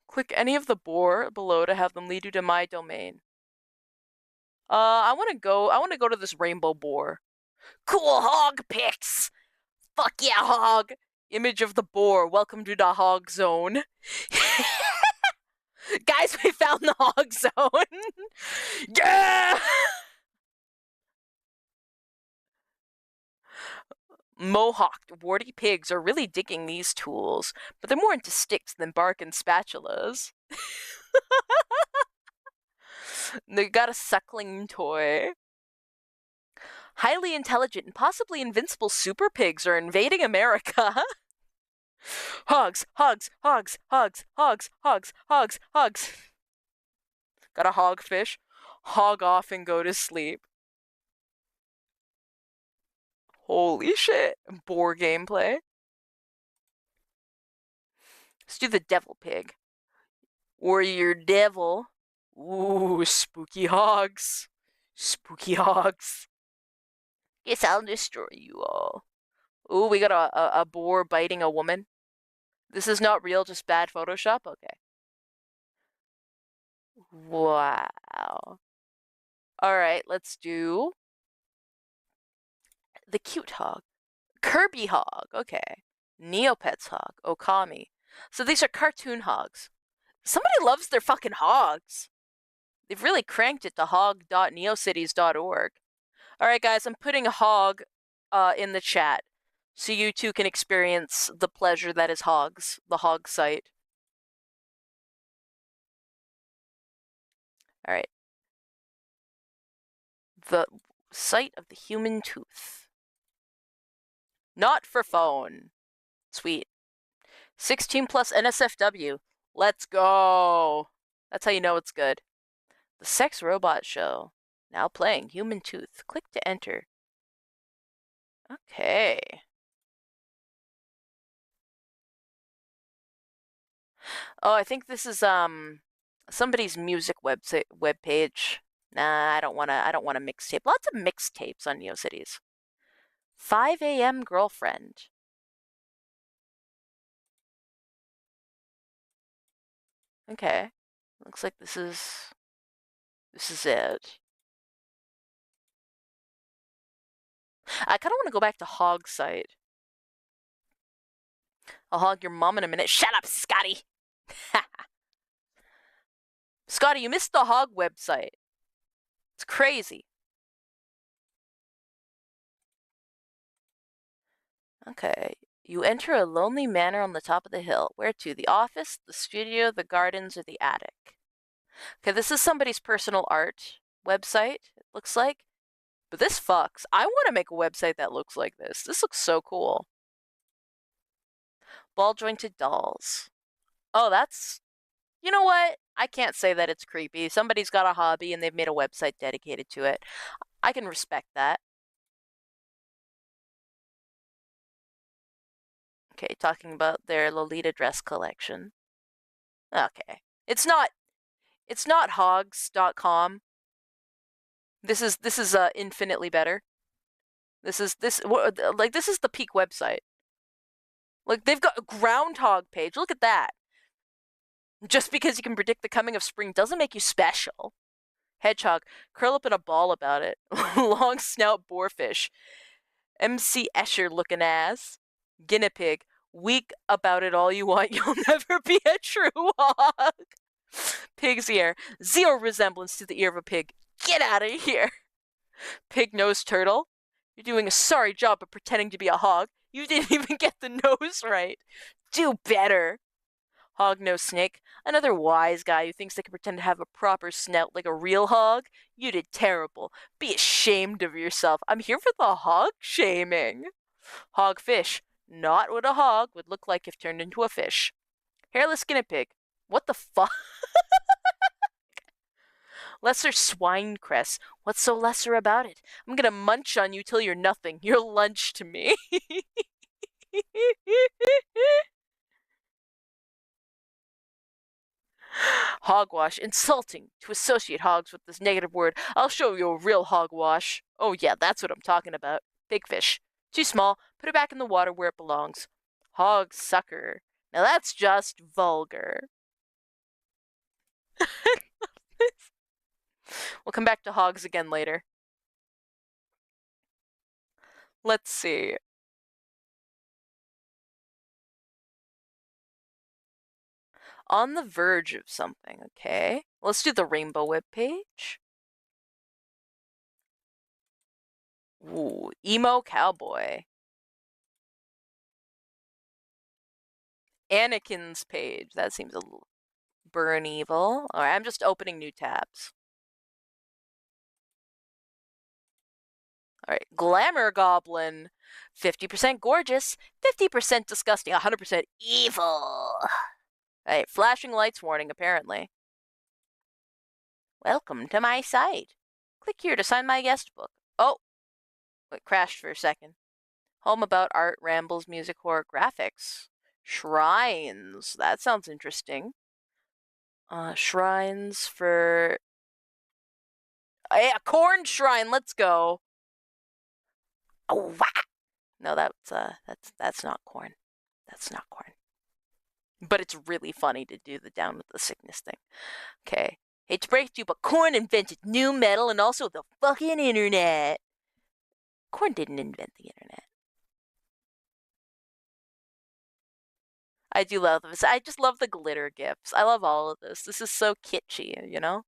Click any of the boar below to have them lead you to my domain. I want to go to this rainbow boar. Cool hog pics! Fuck yeah, hog! Image of the boar. Welcome to the hog zone. Guys, we found the hog zone! Yeah! Mohawked, warty pigs are really digging these tools, but they're more into sticks than bark and spatulas. They got a suckling toy. Highly intelligent and possibly invincible super pigs are invading America. Hogs, hogs, hogs, hogs, hogs, hogs, hogs, hogs. Got a hogfish. Hog off and go to sleep. Holy shit. Boar gameplay. Let's do the devil pig. Warrior devil. Ooh, spooky hogs. Spooky hogs. Guess I'll destroy you all. Ooh, we got a boar biting a woman. This is not real, just bad Photoshop? Okay. Wow. Alright, let's do the cute hog. Kirby hog, okay. Neopets hog, Okami. So these are cartoon hogs. Somebody loves their fucking hogs. They've really cranked it to hog.neocities.org. Alright guys, I'm putting a hog in the chat so you too can experience the pleasure that is hogs, the hog site. Alright. The site of the human tooth. Not for phone. Sweet. 16 plus NSFW. Let's go. That's how you know it's good. The Sex Robot Show. Now playing Human Tooth. Click to enter. Okay. Oh, I think this is somebody's music webpage. Nah, I don't wanna mixtape. Lots of mixtapes on NeoCities. 5 a.m. girlfriend. Okay. Looks like this is it. I kind of want to go back to Hog site. I'll hog your mom in a minute. Shut up, Scotty! Scotty, you missed the Hog website. It's crazy. Okay. You enter a lonely manor on the top of the hill. Where to? The office, the studio, the gardens, or the attic? Okay, this is somebody's personal art website, it looks like. But this fucks. I want to make a website that looks like this. This looks so cool. Ball-jointed dolls. Oh, that's... You know what? I can't say that it's creepy. Somebody's got a hobby and they've made a website dedicated to it. I can respect that. Okay, talking about their Lolita dress collection. Okay. It's not It's not hogs.com. This is infinitely better. This is this is the peak website. Like they've got a groundhog page. Look at that. Just because you can predict the coming of spring doesn't make you special. Hedgehog, curl up in a ball about it. Long snout boarfish. MC Escher looking ass. Guinea pig, weak about it all you want. You'll never be a true hog. Pig's ear, zero resemblance to the ear of a pig. Get out of here. Pig-nosed turtle, you're doing a sorry job of pretending to be a hog. You didn't even get the nose right. Do better. Hog-nosed snake, another wise guy who thinks they can pretend to have a proper snout like a real hog. You did terrible. Be ashamed of yourself. I'm here for the hog shaming. Hogfish, not what a hog would look like if turned into a fish. Hairless guinea pig, what the fuck? Lesser swine cress, what's so lesser about it? I'm gonna munch on you till you're nothing. You're lunch to me. Hogwash, insulting to associate hogs with this negative word. I'll show you a real hogwash. Oh yeah, that's what I'm talking about. Big fish. Too small, put it back in the water where it belongs. Hog sucker. Now that's just vulgar. We'll come back to hogs again later. Let's see. On the verge of something, okay? Let's do the rainbow webpage. Ooh, emo cowboy. Anakin's page. That seems a little burn evil. Alright, I'm just opening new tabs. Alright, Glamour Goblin. 50% gorgeous, 50% disgusting, 100% evil. Alright, flashing lights warning, apparently. Welcome to my site. Click here to sign my guest book. Oh, it crashed for a second. Home about art, rambles, music, horror, graphics. Shrines. That sounds interesting. Shrines for... a corn shrine, let's go. Oh, wow. No, that's not corn. That's not corn. But it's really funny to do the down with the sickness thing. Okay. Hate to break it to you, but corn invented new metal and also the fucking internet. Corn didn't invent the internet. I do love this. I just love the glitter gifs. I love all of this. This is so kitschy, you know?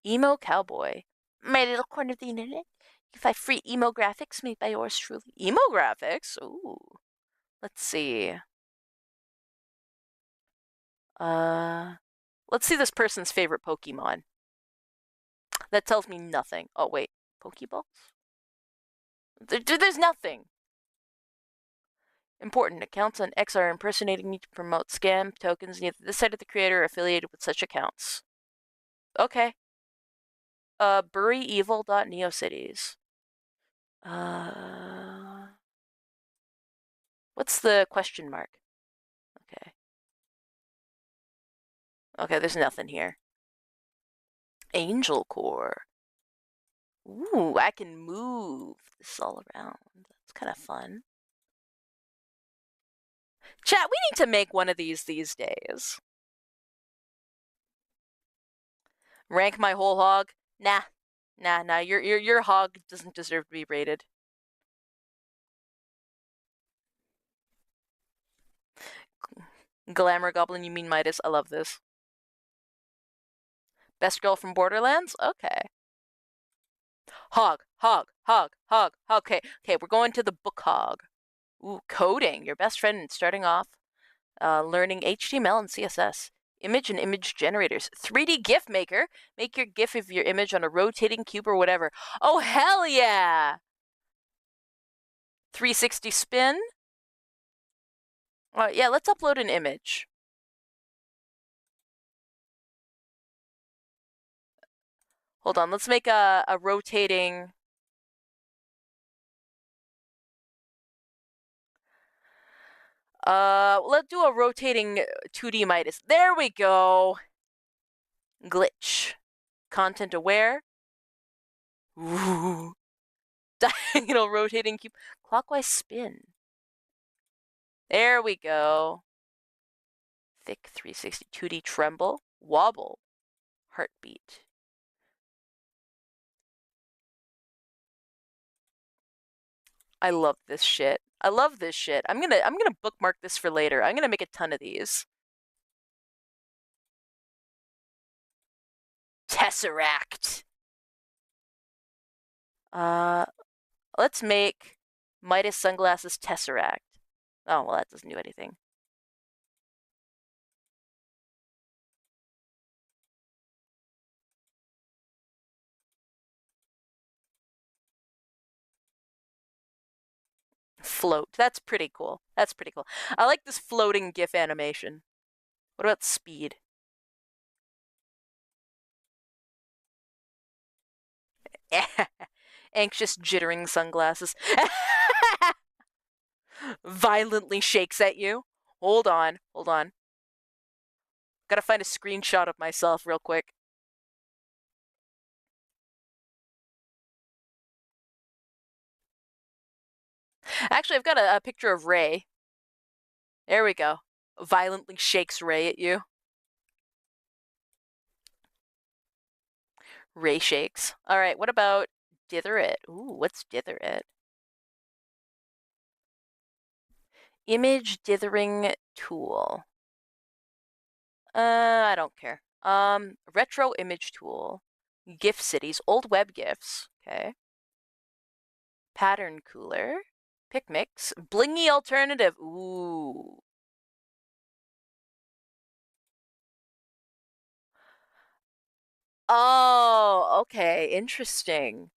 Emo cowboy. My little corner of the internet. You can find free emo graphics made by yours truly. Emo graphics? Ooh. Let's see. Let's see this person's favorite Pokemon. That tells me nothing. Oh, wait. Pokeballs? There's nothing. Important. Accounts on X are impersonating me to promote scam tokens. Neither this site or the creator are affiliated with such accounts. Okay. Buryevil.neocities. What's the question mark? Okay. Okay, there's nothing here. Angel Core. Ooh, I can move this all around. That's kind of fun. Chat, we need to make one of these days. Rank my whole hog? Nah. Your hog doesn't deserve to be rated. Glamour Goblin, you mean Midas? I love this. Best girl from Borderlands? Okay. Hog. Okay, we're going to the book hog. Ooh, coding. Your best friend starting off learning HTML and CSS. Image and image generators. 3D GIF maker. Make your GIF of your image on a rotating cube or whatever. Oh, hell yeah! 360 spin. Yeah, let's upload an image. Hold on, let's make a rotating... let's do a rotating 2D Midas. There we go. Glitch. Content aware. Ooh. Diagonal rotating cube. Clockwise spin. There we go. Thick 360 2D tremble. Wobble. Heartbeat. I love this shit. I love this shit. I'm gonna bookmark this for later. I'm gonna make a ton of these. Tesseract. Let's make Midas sunglasses Tesseract. Oh, well, that doesn't do anything. Float. That's pretty cool. That's pretty cool. I like this floating GIF animation. What about speed? Anxious, jittering sunglasses. Violently shakes at you. Hold on. Hold on. Gotta find a screenshot of myself real quick. Actually, I've got a picture of Ray. There we go. Violently shakes Ray at you. Ray shakes. All right, what about Dither It? Ooh, what's Dither It? Image dithering tool. I don't care. Retro image tool. GIF cities. Old web GIFs. Okay. Pattern cooler. Picmix. Blingy alternative. Ooh. Oh, okay. Interesting.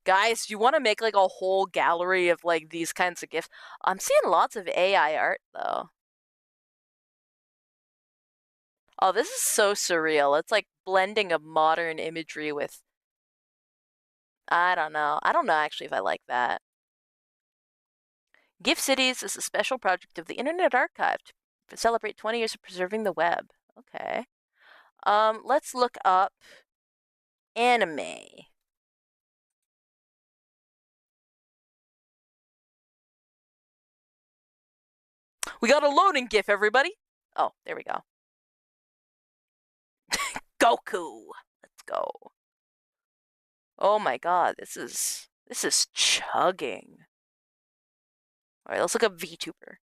Guys, do you want to make like a whole gallery of like these kinds of GIFs? I'm seeing lots of AI art though. Oh, this is so surreal. It's like blending of modern imagery with, I don't know. I don't know actually if I like that. GIF Cities is a special project of the Internet Archive to celebrate 20 years of preserving the web. Okay. Let's look up anime. We got a loading GIF, everybody. Oh, there we go. Goku. Let's go. Oh my god, this is chugging. All right, let's look up VTuber.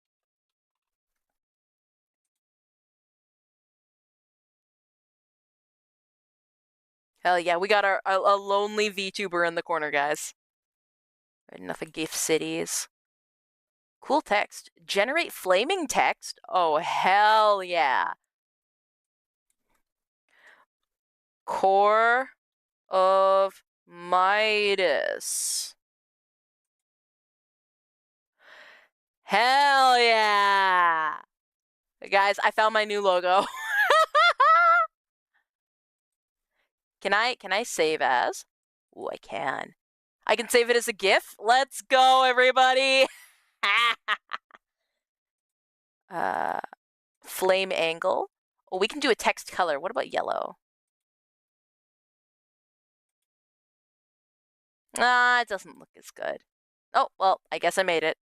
Hell yeah, we got a lonely VTuber in the corner, guys. Right, enough of GIF cities. Cool text. Generate flaming text? Oh, hell yeah. Core of Midas. Hell yeah. Guys, I found my new logo. Can I save as? Ooh, I can. I can save it as a GIF. Let's go, everybody. Flame angle. Oh, we can do a text color. What about yellow? Ah, it doesn't look as good. Oh, well, I guess I made it.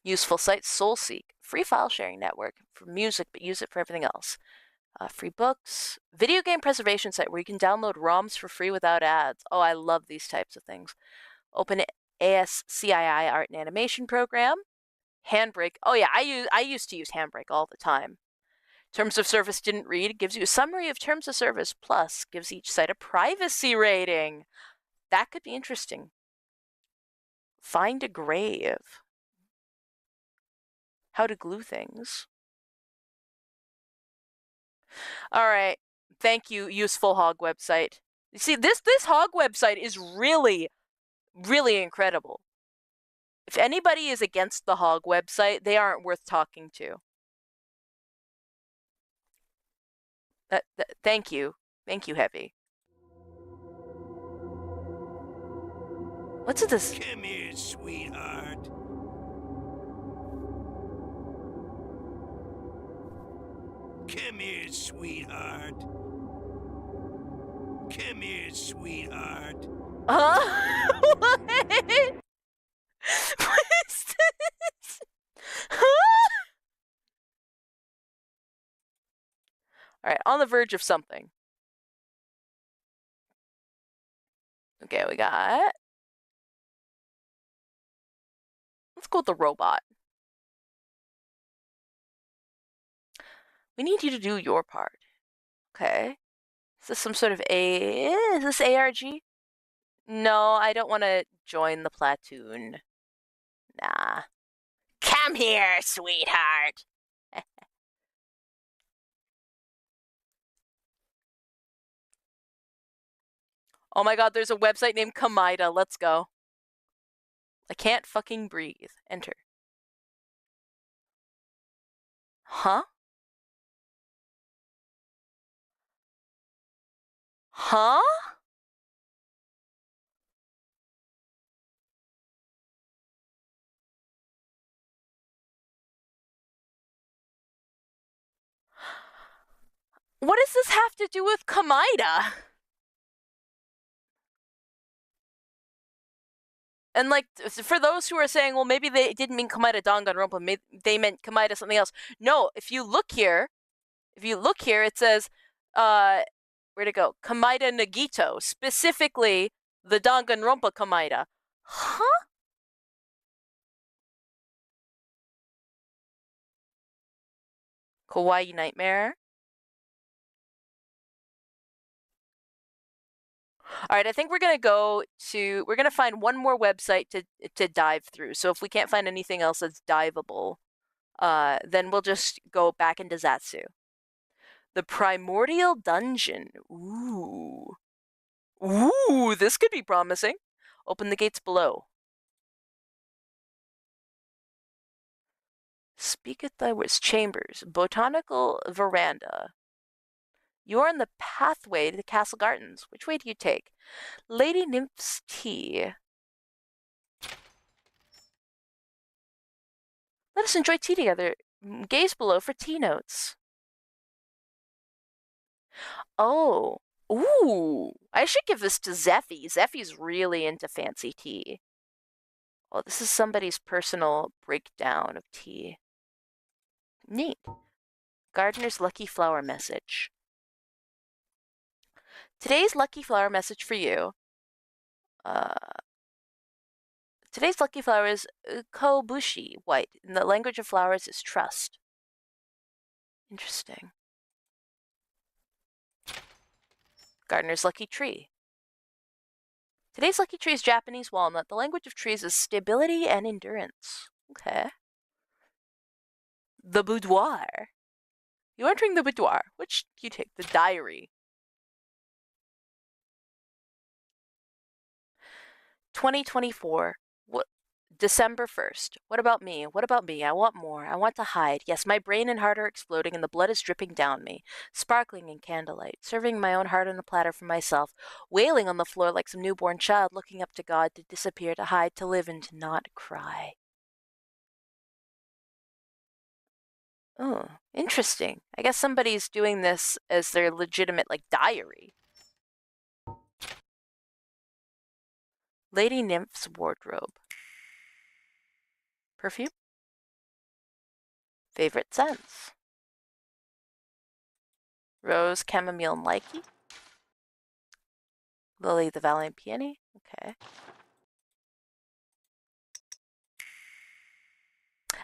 Useful site, SoulSeek. Free file sharing network for music, but use it for everything else. Free books. Video game preservation site where you can download ROMs for free without ads. Oh, I love these types of things. Open ASCII art and animation program. Handbrake. Oh yeah, I used to use Handbrake all the time. Terms of service didn't read. It gives you a summary of terms of service, plus gives each site a privacy rating. That could be interesting. Find a grave. How to glue things. All right. Thank you, Useful Hog website. You see, this Hog website is really, really incredible. If anybody is against the Hog website, they aren't worth talking to. Thank you. Thank you, Heavy. What's this? Come here, sweetheart. 。 . 。 . 。 . 。 . 。 . 。 . 。 . 。 . 。 . 。 . 。 。 . 。 。 . 。 。 . 。 。 . 。 。 . 。 。 . 。 。 . 。 What's this? 。 . 。 . 。 . sweetheart. Come here, sweetheart. Huh? What? What is this? Huh? Alright, on the verge of something. Okay, we got... Let's go with the robot. We need you to do your part. Okay. Is this some sort of Is this ARG? No, I don't want to join the platoon. Nah. Come here, sweetheart. Oh my god, there's a website named Kamida. Let's go. I can't fucking breathe. Enter. Huh? Huh? What does this have to do with Kamida? And like, for those who are saying, well, maybe they didn't mean Kamida Danganronpa, maybe they meant Kamida something else. No, if you look here, it says, where'd it go? Kamida Nagito, specifically the Danganronpa Kamida. Huh? Kawaii Nightmare. All right, I think we're gonna find one more website to dive through. So if we can't find anything else that's diveable, then we'll just go back into Zatsu. The Primordial Dungeon. Ooh. Ooh, this could be promising. Open the gates below. Speaketh thy words. Chambers. Botanical veranda. You are on the pathway to the castle gardens. Which way do you take? Lady Nymph's tea. Let us enjoy tea together. Gaze below for tea notes. Oh. Ooh. I should give this to Zeffy. Zeffy's really into fancy tea. Oh, this is somebody's personal breakdown of tea. Neat. Gardener's lucky flower message. Today's lucky flower message for you. Today's lucky flower is kobushi, white. In the language of flowers is trust. Interesting. Gardener's lucky tree. Today's lucky tree is Japanese walnut. The language of trees is stability and endurance. Okay. The boudoir. You're entering the boudoir. Which do you take? The diary. 2024. December 1st. What about me? What about me? I want more. I want to hide. Yes, my brain and heart are exploding and the blood is dripping down me, sparkling in candlelight, serving my own heart on a platter for myself, wailing on the floor like some newborn child, looking up to God to disappear, to hide, to live, and to not cry. Oh, interesting. I guess somebody's doing this as their legitimate, like, diary. Lady Nymph's wardrobe. Perfume? Favorite scents? Rose, chamomile, and lychee? Lily the Valiant Peony? Okay.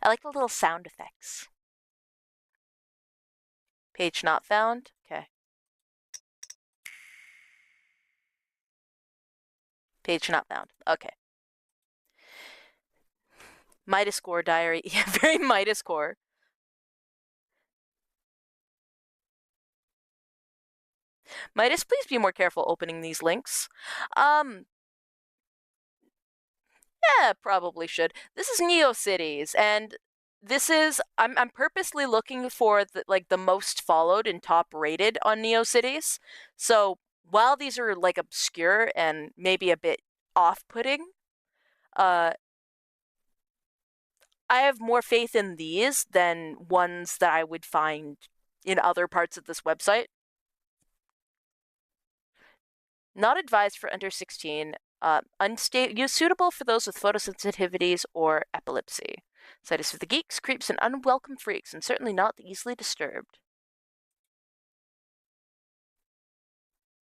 I like the little sound effects. Page not found? Okay. Page not found. Okay. Midas Core diary. Yeah, very Midas Core. Midas, please be more careful opening these links. Yeah, probably should. This is NeoCities, and this is I'm purposely looking for the most followed and top rated on NeoCities. So while these are like obscure and maybe a bit off-putting, I have more faith in these than ones that I would find in other parts of this website. Not advised for under 16. Suitable for those with photosensitivities or epilepsy. Site is for the geeks, creeps, and unwelcome freaks, and certainly not the easily disturbed.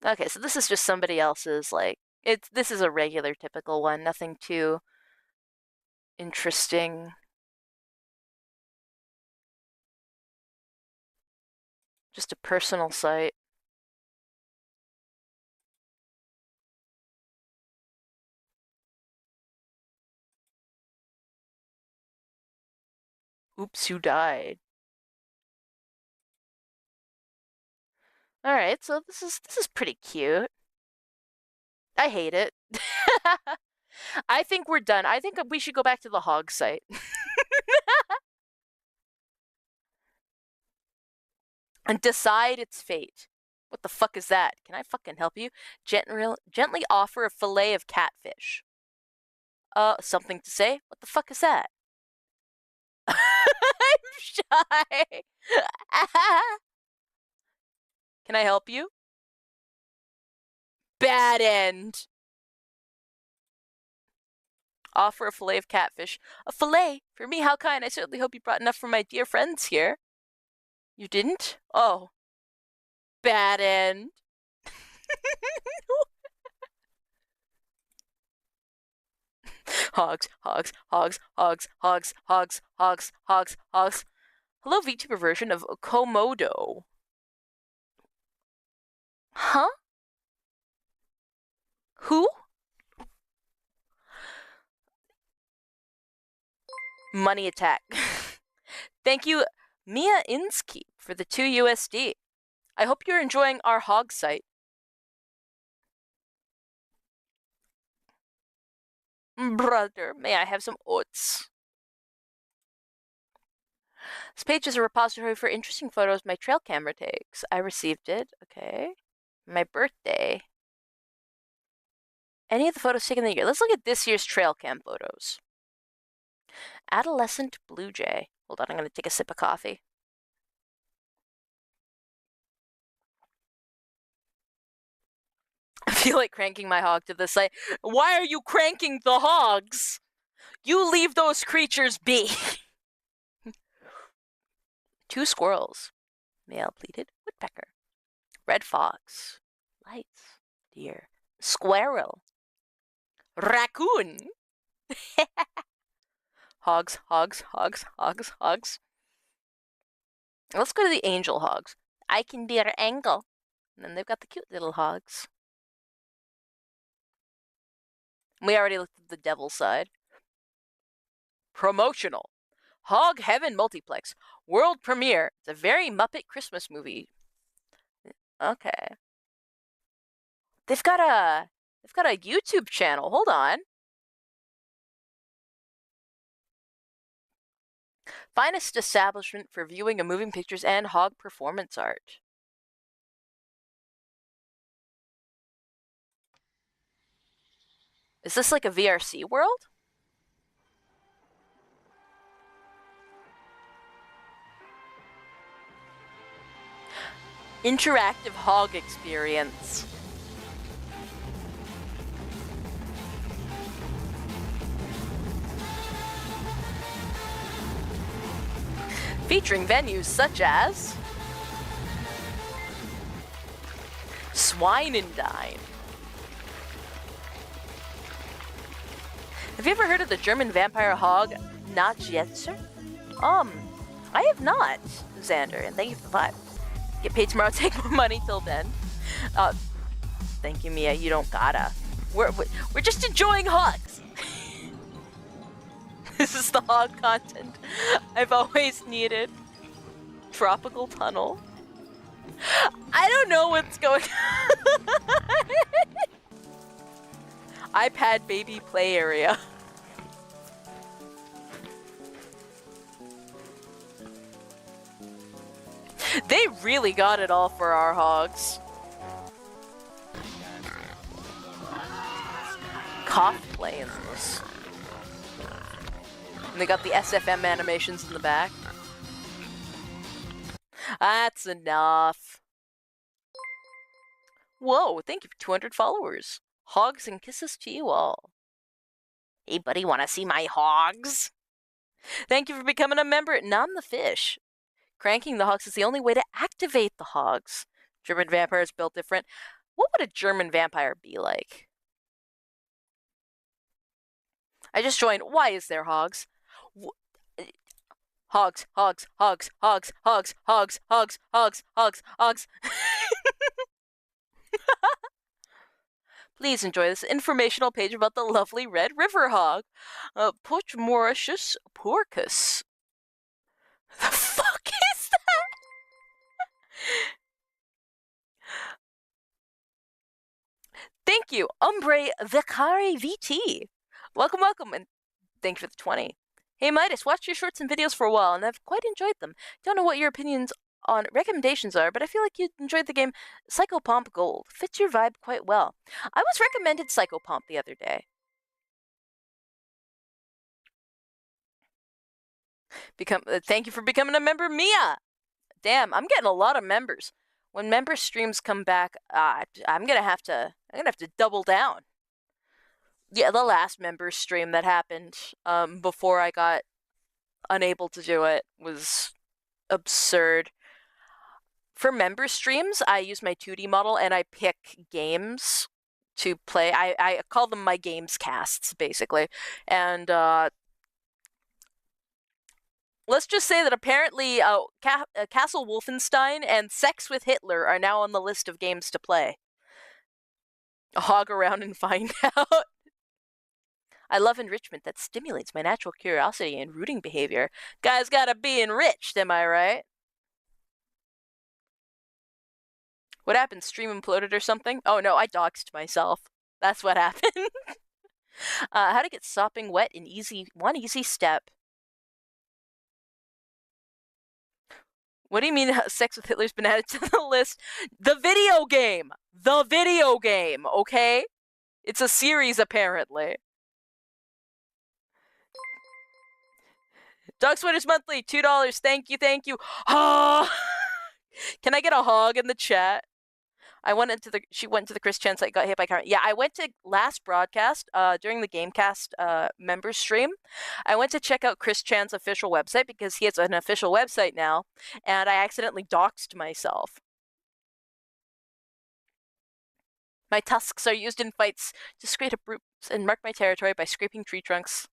Okay, so this is just somebody else's, like, this is a regular, typical one, nothing too interesting. Just a personal site. Oops, who died? All right, so this is pretty cute. I hate it. I think we're done. I think we should go back to the hog site. And decide its fate. What the fuck is that? Can I fucking help you? Gently offer a fillet of catfish. Something to say? What the fuck is that? I'm shy. Can I help you? Bad end. Offer a fillet of catfish. A fillet? For me, how kind. I certainly hope you brought enough for my dear friends here. You didn't? Oh. Bad end. Hogs, hogs, hogs, hogs, hogs, hogs, hogs, hogs, hogs. Hello, VTuber version of Komodo. Huh? Who? Money attack. Thank you, Mia Inskeep, for the 2 USD. I hope you're enjoying our hog site. Brother, may I have some oats? This page is a repository for interesting photos my trail camera takes. I received it. Okay. My birthday. Any of the photos taken in the year. Let's look at this year's trail cam photos. Adolescent Blue Jay. Hold on, I'm going to take a sip of coffee. I feel like cranking my hog to the site. Why are you cranking the hogs? You leave those creatures be. 2 squirrels. Male pleated woodpecker. Red fox. Lights. Deer. Squirrel. Raccoon. Hogs, hogs, hogs, hogs, hogs. Let's go to the angel hogs. I can be your angle. And then they've got the cute little hogs. We already looked at the devil side. Promotional. Hog Heaven Multiplex. World premiere. It's a very Muppet Christmas movie. Okay. They've got a YouTube channel. Hold on. Finest establishment for viewing of moving pictures and hog performance art. Is this like a VRC world? Interactive hog experience. Featuring venues such as Swine and Dine. Have you ever heard of the German vampire hog Nachjetzer? I have not, Xander, and thank you for the 5. Get paid tomorrow, take more money till then. Thank you, Mia, you don't gotta. We're just enjoying hogs. This is the hog content I've always needed. Tropical tunnel. I don't know what's going on. iPad baby play area. They really got it all for our hogs. Cough planes. And they got the SFM animations in the back. That's enough. Whoa, thank you for 200 followers. Hogs and kisses to you all. Hey, buddy, want to see my hogs? Thank you for becoming a member at Nom the Fish. Cranking the hogs is the only way to activate the hogs. German vampires built different. What would a German vampire be like? I just joined. Why is there hogs? Hogs, hogs, hogs, hogs, hogs, hogs, hogs, hogs, hogs, hogs. Please enjoy this informational page about the lovely red river hog, Puch Mauritius porcus. The fuck is that? Thank you, Umbre Vicari VT. Welcome, welcome, and thank you for the 20. Hey, Midas, watched your shorts and videos for a while, and I've quite enjoyed them. Don't know what your opinions on recommendations are, but I feel like you enjoyed the game Psychopomp Gold. Fits your vibe quite well. I was recommended Psychopomp the other day. Thank you for becoming a member, Mia. Damn, I'm getting a lot of members. When member streams come back, I'm gonna have to double down. Yeah, the last member stream that happened before I got unable to do it was absurd. For member streams, I use my 2D model and I pick games to play. I call them my games casts, basically. And let's just say that apparently Castle Wolfenstein and Sex with Hitler are now on the list of games to play. Hog around and find out. I love enrichment that stimulates my natural curiosity and rooting behavior. Guys gotta be enriched, am I right? What happened? Stream imploded or something? Oh no, I doxed myself. That's what happened. How to get sopping wet in one easy step. What do you mean Sex with Hitler's been added to the list? The video game! The video game, okay? It's a series, apparently. Dog Sweaters Monthly, $2. Thank you, thank you. Oh! Can I get a hog in the chat? She went to the Chris Chan site, got hit by current. Yeah, I went to last broadcast, during the Gamecast members stream. I went to check out Chris Chan's official website because he has an official website now, and I accidentally doxed myself. My tusks are used in fights to scrape up roots and mark my territory by scraping tree trunks.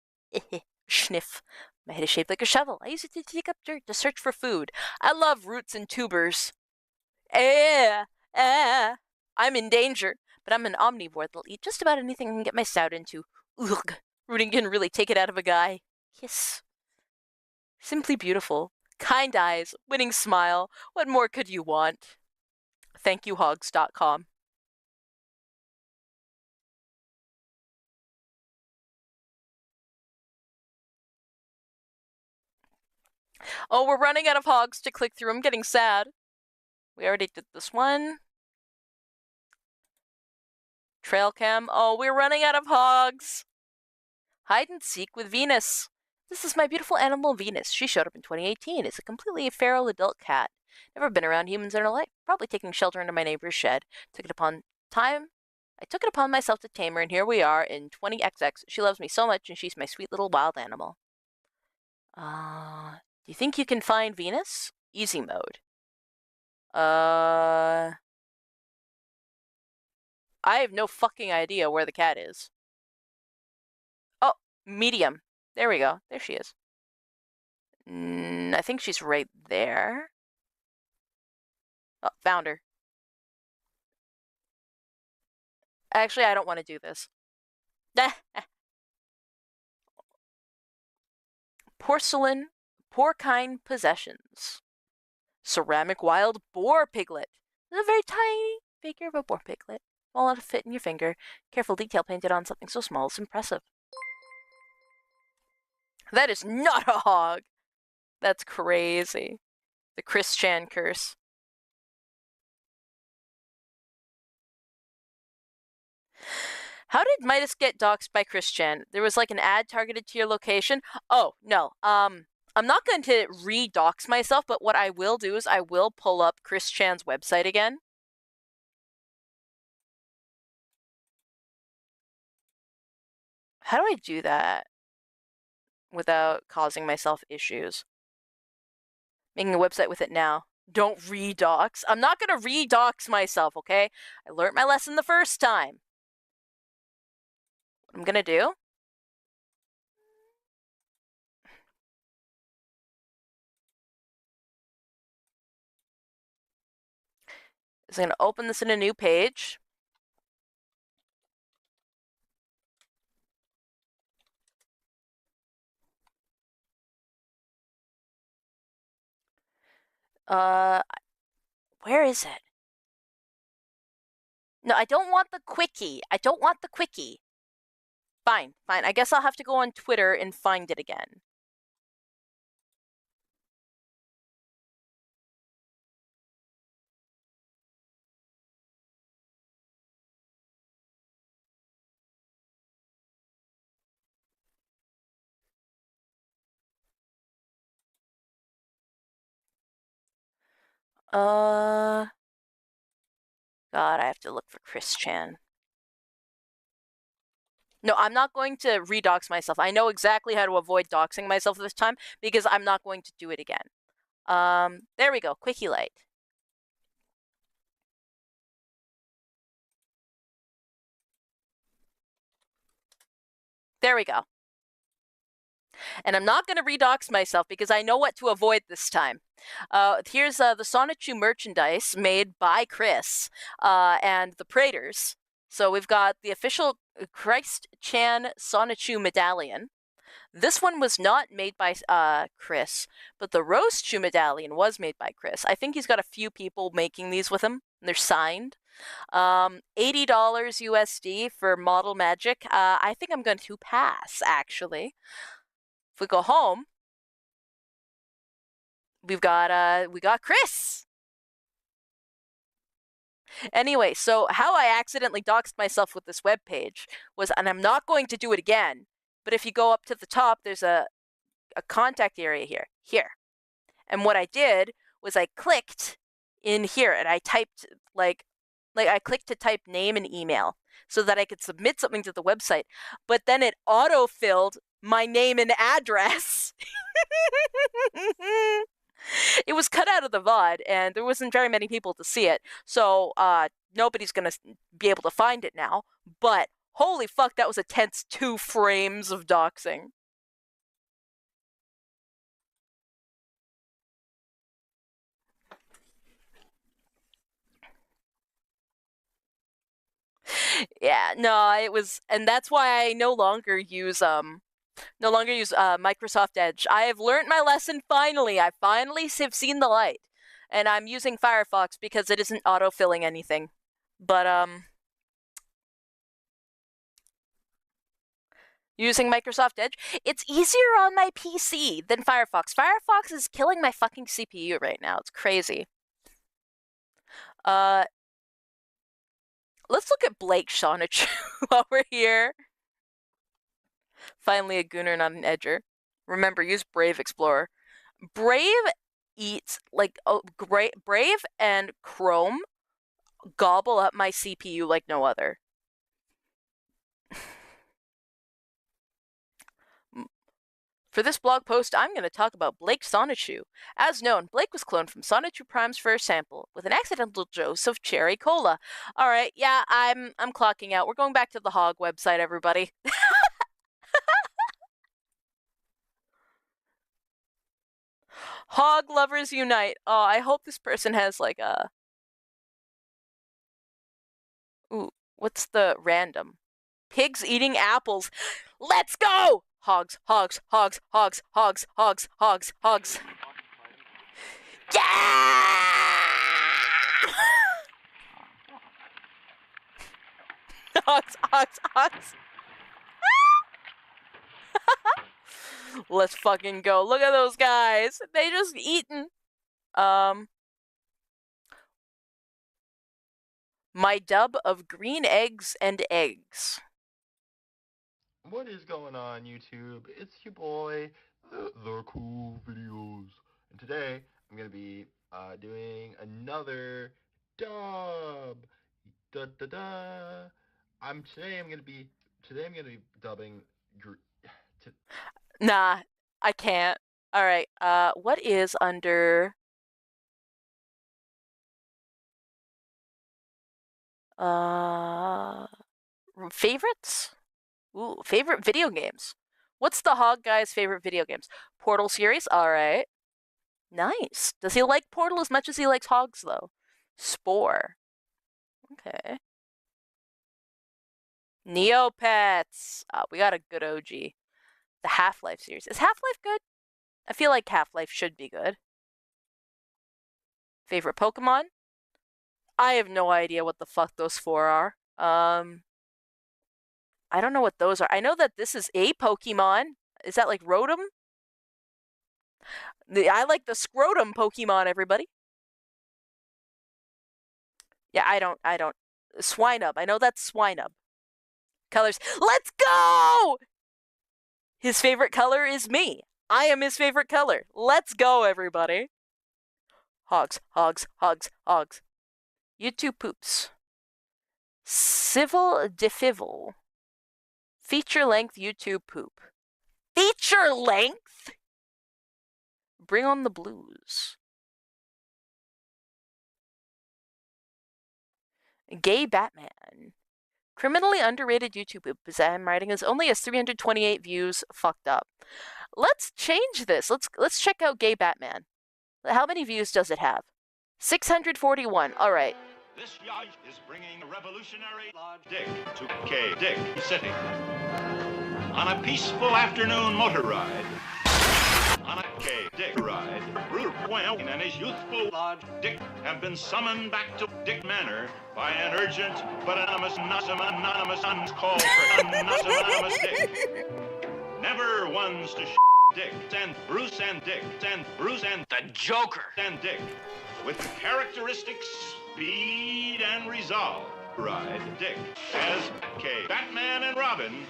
Schniff. My head is shaped like a shovel. I use it to dig up dirt to search for food. I love roots and tubers. I'm in danger, but I'm an omnivore that'll eat just about anything I can get my snout into. Ugh, rooting can really take it out of a guy. Kiss. Simply beautiful. Kind eyes, winning smile. What more could you want? ThankYouHogs.com. Oh, we're running out of hogs to click through. I'm getting sad. We already did this one. Trail cam. Oh, we're running out of hogs. Hide and seek with Venus. This is my beautiful animal, Venus. She showed up in 2018. It's a completely feral adult cat. Never been around humans in her life. Probably taking shelter under my neighbor's shed. I took it upon myself to tame her, and here we are in 20XX. She loves me so much, and she's my sweet little wild animal. Do you think you can find Venus? Easy mode. I have no fucking idea where the cat is. Oh, medium. There we go. There she is. I think she's right there. Oh, found her. Actually, I don't want to do this. Porcelain porcine possessions. Ceramic wild boar piglet. This is a very tiny figure of a boar piglet. Small enough to fit in your finger. Careful detail painted on something so small it's impressive. That is not a hog. That's crazy. The Chris Chan curse. How did Midas get doxxed by Chris Chan? There was like an ad targeted to your location. Oh, no. I'm not going to re-dox myself, but what I will do is I will pull up Chris Chan's website again. How do I do that without causing myself issues? Making a website with it now. Don't redox. I'm not going to redox myself, okay? I learned my lesson the first time. What I'm going to do is I'm going to open this in a new page. Where is it? No, I don't want the quickie. I don't want the quickie. Fine, fine. I guess I'll have to go on Twitter and find it again. God, I have to look for Chris Chan. No, I'm not going to redox myself. I know exactly how to avoid doxing myself this time because I'm not going to do it again. There we go. Quickie light. There we go. And I'm not going to redox myself because I know what to avoid this time. Here's the Sonichu merchandise made by Chris and the Praters. So we've got the official Christ Chan Sonichu medallion. This one was not made by Chris, but the Roast Chu medallion was made by Chris. I think he's got a few people making these with him. And they're signed. $80 USD for Model Magic. I think I'm going to pass, actually. If we go home, we got Chris. Anyway, so how I accidentally doxed myself with this webpage was, and I'm not going to do it again, but if you go up to the top, there's a contact area here. And what I did was I clicked in here and I typed like I clicked to type name and email so that I could submit something to the website, but then it auto-filled my name and address. It was cut out of the VOD, and there wasn't very many people to see it, so nobody's gonna be able to find it now. But holy fuck, that was a tense 2 frames of doxing. Yeah, no, it was, and that's why I no longer use Microsoft Edge. I have learned my lesson finally. I finally have seen the light. And I'm using Firefox because it isn't auto-filling anything. But, using Microsoft Edge, it's easier on my PC than Firefox. Firefox is killing my fucking CPU right now. It's crazy. Let's look at Blake Sonichu while we're here. Finally a Gooner, not an Edger. Remember, use Brave Explorer. Brave eats, like, Brave and Chrome gobble up my CPU like no other. For this blog post, I'm going to talk about Blake Sonichu. As known, Blake was cloned from Sonichu Prime's first sample with an accidental dose of cherry cola. All right, yeah, I'm clocking out. We're going back to the Hog website, everybody. Hog lovers unite. Oh, I hope this person has like a... Ooh, what's the random? Pigs eating apples. Let's go! Hogs, hogs, hogs, hogs, hogs, hogs, hogs, hogs. Yeah! Hogs, hogs, hogs. Let's fucking go. Look at those guys. They just eaten. My dub of green eggs and eggs. What is going on, YouTube? It's your boy, the cool videos. And today I'm gonna be doing another dub. Da da da. Today I'm gonna be dubbing. T- Nah, I can't. All right. What is under favorites? Ooh, favorite video games. What's the Hog guy's favorite video games? Portal series? All right. Nice. Does he like Portal as much as he likes Hogs, though? Spore. Okay. Neopets. We got a good OG. The Half-Life series. Is Half-Life good? I feel like Half-Life should be good. Favorite Pokemon? I have no idea what the fuck those four are. I don't know what those are. I know that this is a Pokemon. Is that like Rotom? I like the Scrotum Pokemon, everybody. Yeah, I don't. Swinub. I know that's Swinub. Colors. Let's go! His favorite color is me. I am his favorite color. Let's go, everybody. Hogs, hogs, hogs, hogs. YouTube poops. Civil defivel. Feature length YouTube poop. Feature length? Bring on the blues. Gay Batman. Criminally underrated YouTube poop. As I'm writing is only has 328 views. Fucked up. Let's change this. Let's check out Gay Batman. How many views does it have? 641. All right. This yacht is bringing a revolutionary Dick to K. Dick City. On a peaceful afternoon motor ride. On a K. Dick ride, Bruce Wayne and his youthful lodge Dick have been summoned back to Dick Manor by an urgent but anonymous call for anonymous Dick. Never ones to Dick and Bruce and Dick and Bruce and the Joker and Dick with characteristics, speed, and resolve. Ride Dick as K. Batman and Robin.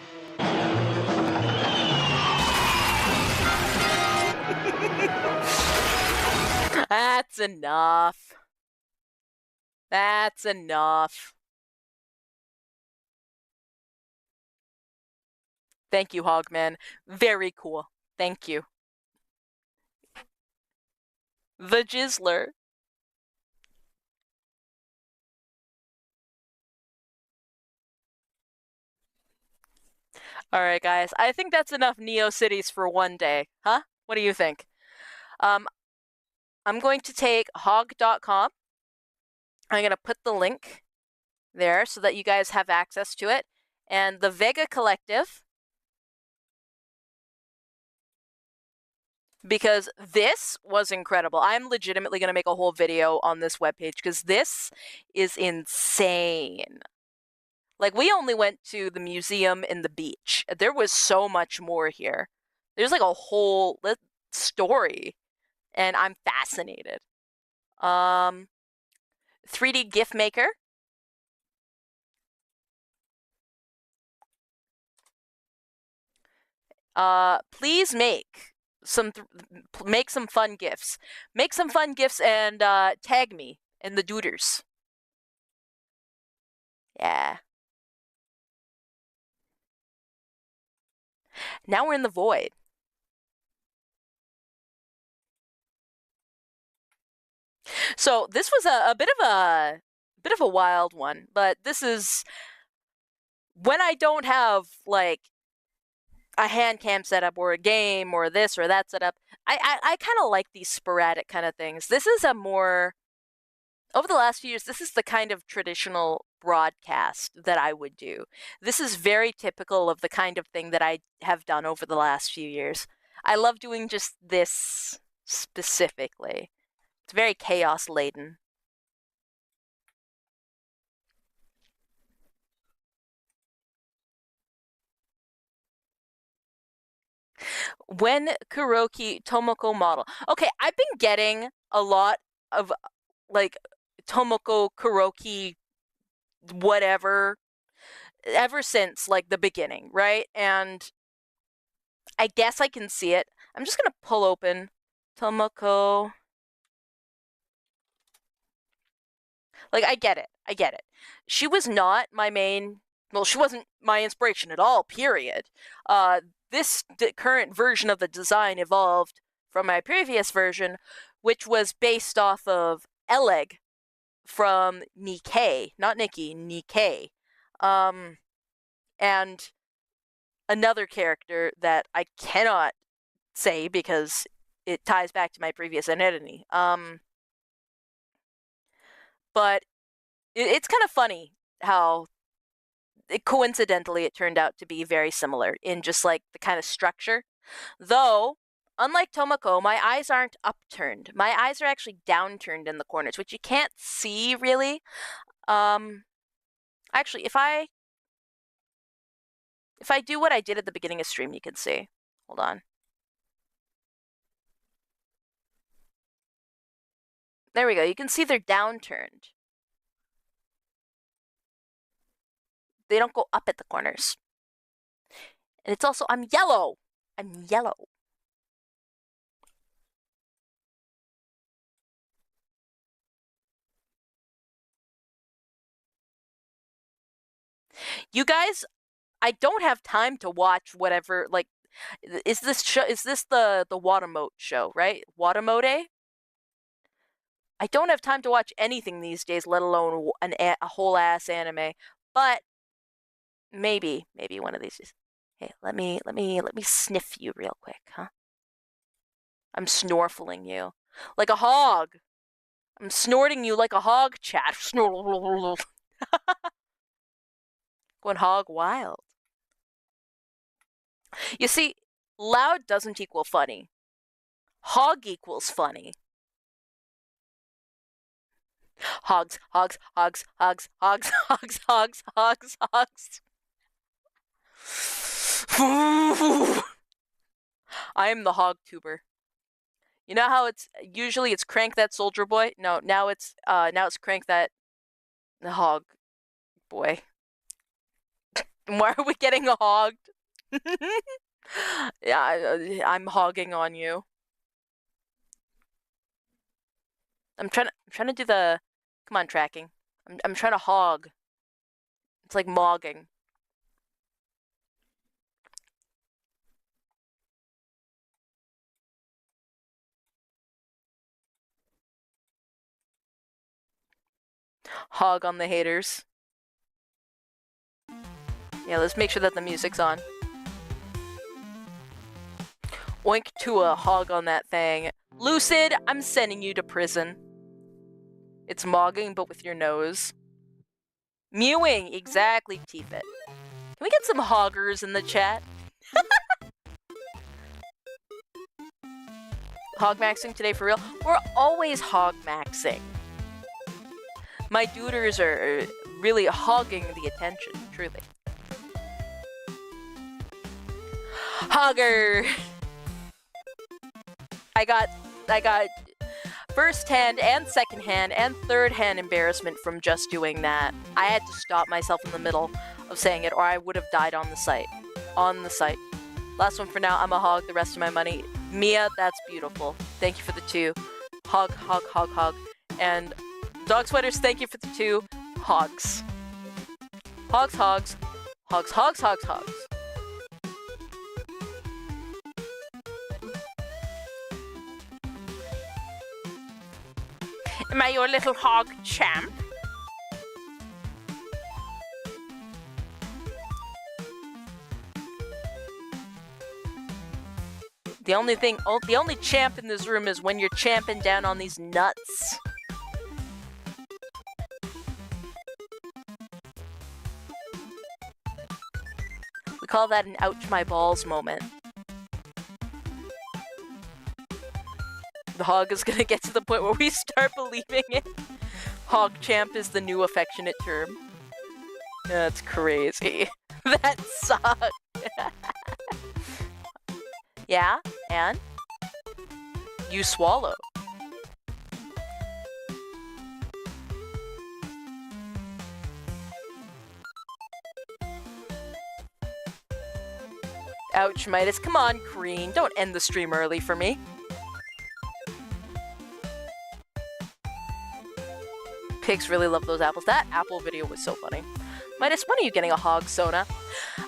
That's enough. That's enough. Thank you, Hogman. Very cool. Thank you. The Jizzler. All right, guys. I think that's enough Neo Cities for one day. Huh? What do you think? I'm going to take hog.com. I'm going to put the link there so that you guys have access to it. And the Vega Collective, because this was incredible. I'm legitimately going to make a whole video on this webpage because this is insane. Like, we only went to the museum and the beach. There was so much more here. There's like a whole story, and I'm fascinated. 3D GIF Maker. Please make some fun GIFs. Make some fun GIFs and tag me in the dooders. Yeah. Now we're in the void. So this was a bit of a wild one, but this is when I don't have like a hand cam setup or a game or this or that setup. I kind of like these sporadic kind of things. This is a more over the last few years. This is the kind of traditional broadcast that I would do. This is very typical of the kind of thing that I have done over the last few years. I love doing just this specifically. It's very chaos laden. When Kuroki Tomoko model. Okay, I've been getting a lot of like Tomoko Kuroki whatever ever since like the beginning, right? And I guess I can see it. I'm just gonna pull open Tomoko. Like, I get it. I get it. She was not my main. Well, she wasn't my inspiration at all, period. This current version of the design evolved from my previous version, which was based off of Eleg from Nikkei. Not Nikki, Nikkei. And another character that I cannot say because it ties back to my previous identity. But it's kind of funny how coincidentally it turned out to be very similar in just like the kind of structure. Though, unlike Tomoko, my eyes aren't upturned. My eyes are actually downturned in the corners, which you can't see really. Actually, if I do what I did at the beginning of stream, you can see. Hold on. There we go. You can see they're downturned. They don't go up at the corners. And it's also, I'm yellow. I'm yellow. You guys, I don't have time to watch whatever, like, is this the Watamote show, right? Watamote? I don't have time to watch anything these days, let alone a whole ass anime. But maybe one of these days. Hey, let me sniff you real quick, huh? I'm snorkeling you like a hog. I'm snorting you like a hog, chat. Going hog wild. You see, loud doesn't equal funny. Hog equals funny. Hogs, hogs, hogs, hogs, hogs, hogs, hogs, hogs, hogs. I am the hog tuber. You know how it's usually it's crank that soldier boy? No, now it's crank that hog boy. Why are we getting hogged? Yeah, I'm hogging on you. I'm trying to do the come on tracking. I'm trying to hog. It's like mogging. Hog on the haters. Yeah, let's make sure that the music's on. Oink to a hog on that thing. Lucid, I'm sending you to prison. It's mogging, but with your nose. Mewing, exactly, T-Fit. Can we get some hoggers in the chat? Hog maxing today for real? We're always hog maxing. My duders are really hogging the attention, truly. Hogger! I got first-hand and second-hand and third-hand embarrassment from just doing that. I had to stop myself in the middle of saying it or I would have died on the site. On the site. Last one for now, I'm a hog, the rest of my money. Mia, that's beautiful. Thank you for the 2. Hog, hog, hog, hog. And Dog Sweaters, thank you for the 2. Hogs. Hogs, hogs. Hogs, hogs, hogs, hogs. Am I your little hog champ? The only champ in this room is when you're champing down on these nuts. We call that an ouch my balls moment. The hog is gonna get to the point where we start believing it. Hog champ is the new affectionate term. That's crazy. That sucks. Yeah, and? You swallow. Ouch, Midas. Come on, Crean. Don't end the stream early for me. Pigs really love those apples. That apple video was so funny. Midas, when are you getting a hog Sona?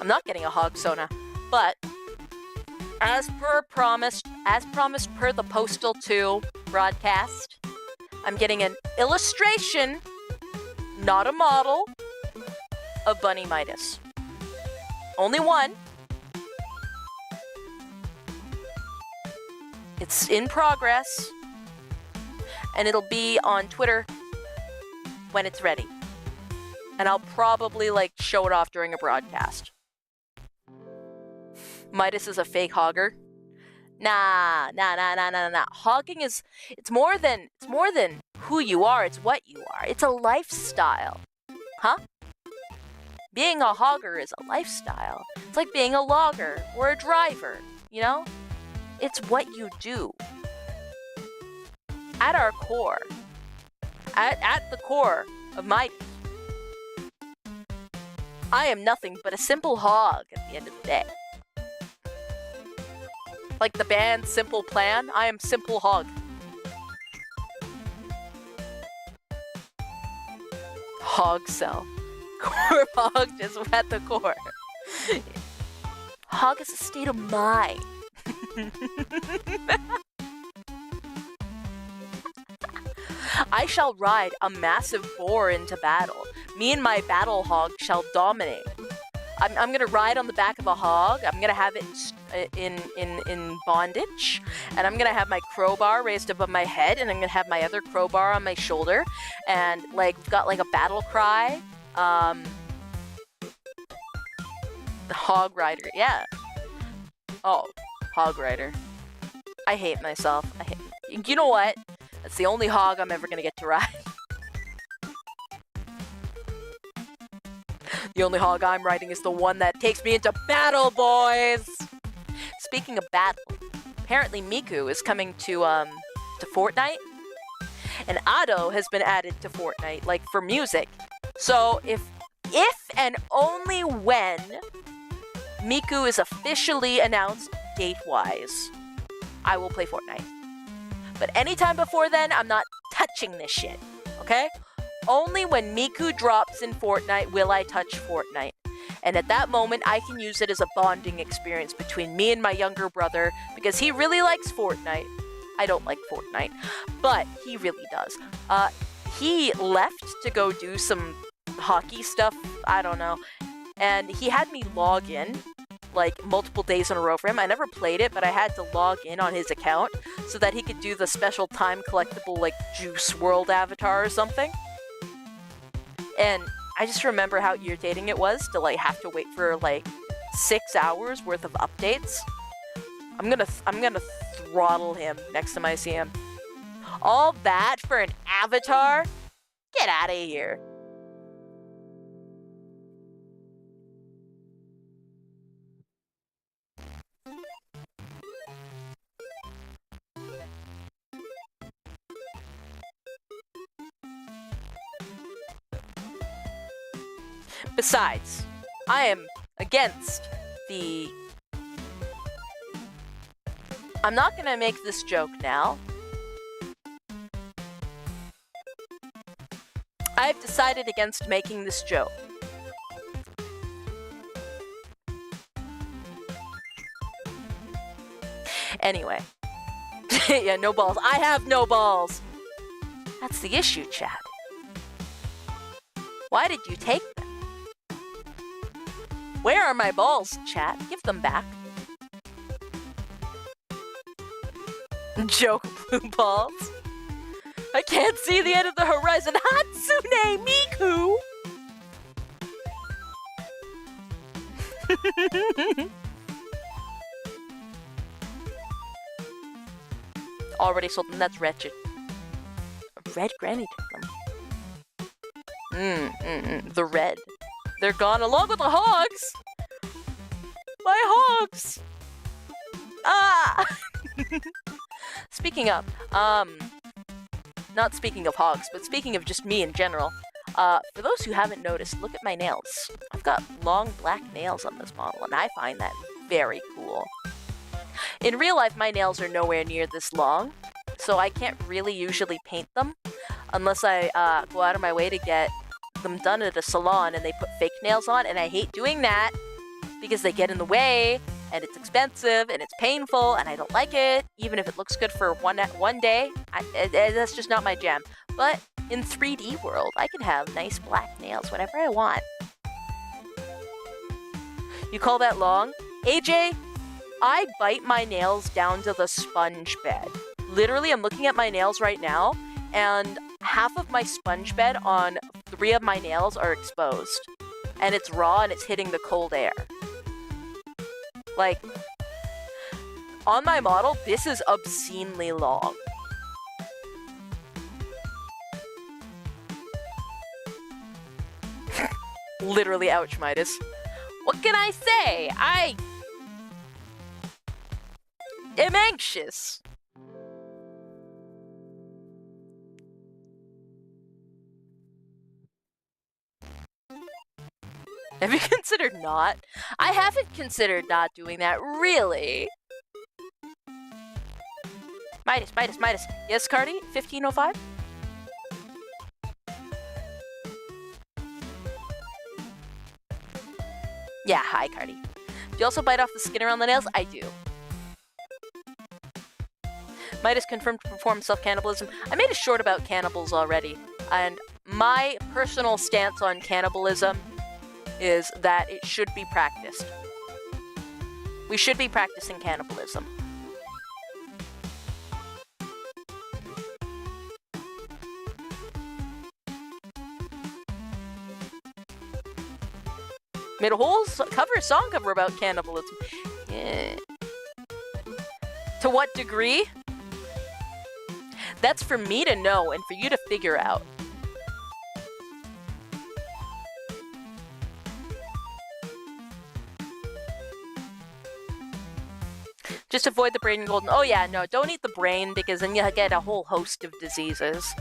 I'm not getting a hog Sona, but as promised per the Postal 2 broadcast, I'm getting an illustration, not a model, of Bunny Midas. Only one. It's in progress, and it'll be on Twitter when it's ready. And I'll probably, like, show it off during a broadcast. Midas is a fake hogger. Nah. Hogging is, it's more than who you are, it's what you are. It's a lifestyle. Huh? Being a hogger is a lifestyle. It's like being a logger or a driver, you know? It's what you do. At our core, at the core of Midas, I am nothing but a simple hog at the end of the day. Like the band Simple Plan, I am Simple Hog. Hog cell. Core hog just at the core. Hog is a state of mind. I shall ride a massive boar into battle. Me and my battle hog shall dominate. I'm gonna ride on the back of a hog. I'm gonna have it in bondage, and I'm gonna have my crowbar raised above my head, and I'm gonna have my other crowbar on my shoulder, and like we've got like a battle cry. Hog rider, yeah. Oh, hog rider. I hate myself. You know what? That's the only hog I'm ever gonna get to ride. The only hog I'm riding is the one that takes me into battle, boys! Speaking of battle, apparently Miku is coming to Fortnite. And Ado has been added to Fortnite, like, for music. So, if and only when Miku is officially announced date-wise, I will play Fortnite. But anytime before then, I'm not touching this shit, okay? Only when Miku drops in Fortnite will I touch Fortnite. And at that moment, I can use it as a bonding experience between me and my younger brother, because he really likes Fortnite. I don't like Fortnite, but he really does. He left to go do some hockey stuff, I don't know, and he had me log in like multiple days in a row for him. I never played it, but I had to log in on his account so that he could do the special time collectible like Juice World avatar or something. And I just remember how irritating it was to like have to wait for like 6 hours worth of updates. I'm gonna throttle him next time I see him. All that for an avatar? Get out of here. Besides, I am against the... I'm not gonna make this joke now. I've decided against making this joke. Anyway. Yeah, no balls. I have no balls! That's the issue, Chad. Why did you take them? Where are my balls, chat? Give them back. Joke blue balls. I can't see the end of the horizon. Hatsune Miku! Already sold them. That's wretched. A red granny took them. The red. They're gone along with the hogs! My hogs! Ah! Speaking of, not speaking of hogs, but speaking of just me in general, for those who haven't noticed, look at my nails. I've got long black nails on this model, and I find that very cool. In real life, my nails are nowhere near this long, so I can't really usually paint them unless I go out of my way to get them done at a salon and they put fake nails on, and I hate doing that because they get in the way and it's expensive and it's painful and I don't like it, even if it looks good for one day. That's just not my jam. But in 3D world, I can have nice black nails whenever I want. You call that long? AJ, I bite my nails down to the sponge bed. Literally, I'm looking at my nails right now, and half of my sponge bed on 3 of my nails are exposed. And it's raw and it's hitting the cold air. Like, on my model, this is obscenely long. Literally, ouch, Midas. What can I say? I am anxious. Have you considered not? I haven't considered not doing that, really. Midas. Yes, Cardi? 1505? Yeah, hi, Cardi. Do you also bite off the skin around the nails? I do. Midas confirmed to perform self-cannibalism. I made a short about cannibals already, and my personal stance on cannibalism is that it should be practiced. We should be practicing cannibalism. Made a whole song cover about cannibalism. Yeah. To what degree? That's for me to know and for you to figure out. Just avoid the brain and golden. Oh yeah, no, don't eat the brain because then you get a whole host of diseases.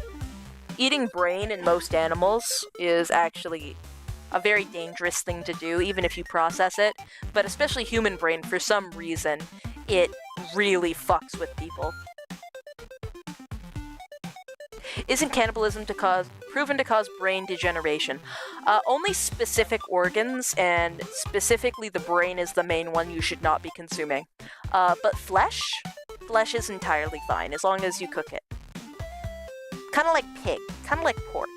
Eating brain in most animals is actually a very dangerous thing to do, even if you process it. But especially human brain, for some reason, it really fucks with people. Isn't cannibalism proven to cause brain degeneration? Only specific organs, and specifically the brain is the main one you should not be consuming. But flesh is entirely fine, as long as you cook it. Kinda like pig, kinda like pork.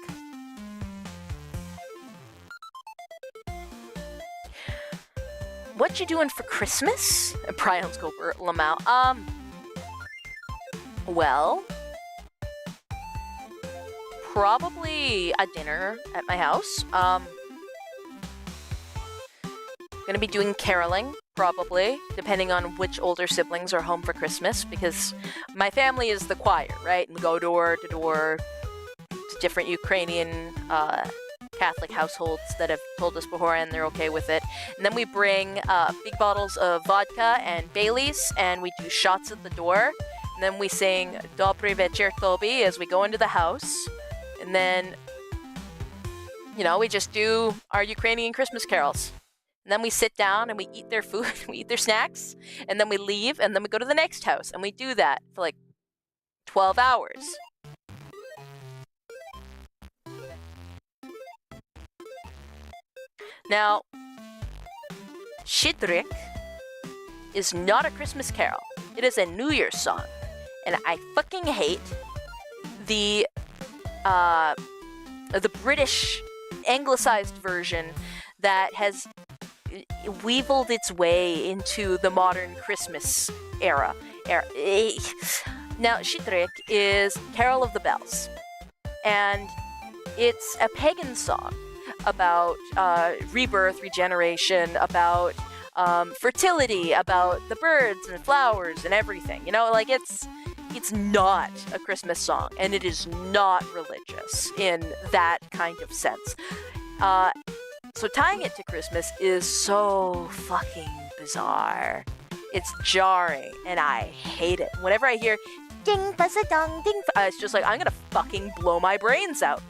What you doing for Christmas? Prions go for Lamau. Well, probably a dinner at my house. Gonna be doing caroling, probably, depending on which older siblings are home for Christmas, because my family is the choir, right? And we go door to door to different Ukrainian Catholic households that have told us before and they're okay with it. And then we bring big bottles of vodka and Baileys, and we do shots at the door. And then we sing Dobry Večer Tobi as we go into the house. And then, you know, we just do our Ukrainian Christmas carols. And then we sit down and we eat their food, we eat their snacks, and then we leave, and then we go to the next house. And we do that for like 12 hours. Now, Shidrik is not a Christmas carol. It is a New Year's song. And I fucking hate the British anglicized version that has weaseled its way into the modern Christmas era. Now, Shidrik is Carol of the Bells. And it's a pagan song about rebirth, regeneration, about fertility, about the birds and flowers and everything. You know, like it's not a Christmas song, and it is not religious in that kind of sense. So tying it to Christmas is so fucking bizarre. It's jarring, and I hate it. Whenever I hear ding a dong ding, it's just like I'm gonna fucking blow my brains out.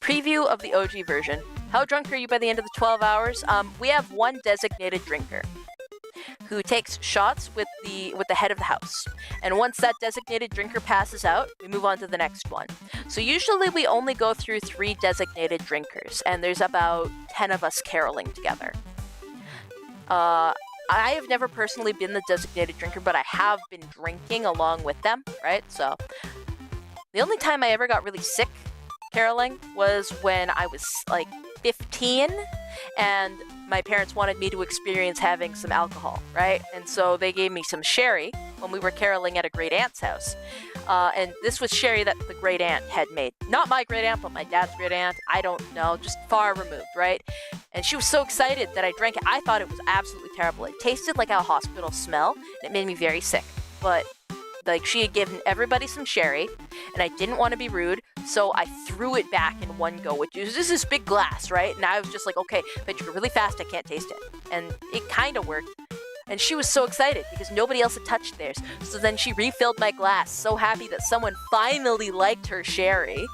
Preview of the OG version. How drunk are you by the end of the 12 hours? We have one designated drinker who takes shots with the head of the house. And once that designated drinker passes out, we move on to the next one. So usually we only go through 3 designated drinkers, and there's about 10 of us caroling together. I have never personally been the designated drinker, but I have been drinking along with them, right? So the only time I ever got really sick caroling was when I was like 15 and my parents wanted me to experience having some alcohol, right? And so they gave me some sherry when we were caroling at a great aunt's house. And this was sherry that the great aunt had made. Not my great aunt, but my dad's great aunt. I don't know, just far removed, right? And she was so excited that I drank it. I thought it was absolutely terrible. It tasted like a hospital smell, and it made me very sick. But like, she had given everybody some sherry, and I didn't want to be rude, so I threw it back in one go, which is just this big glass, right? And I was just like, okay, if I drink it really fast, I can't taste it. And it kind of worked. And she was so excited because nobody else had touched theirs. So then she refilled my glass, so happy that someone finally liked her sherry.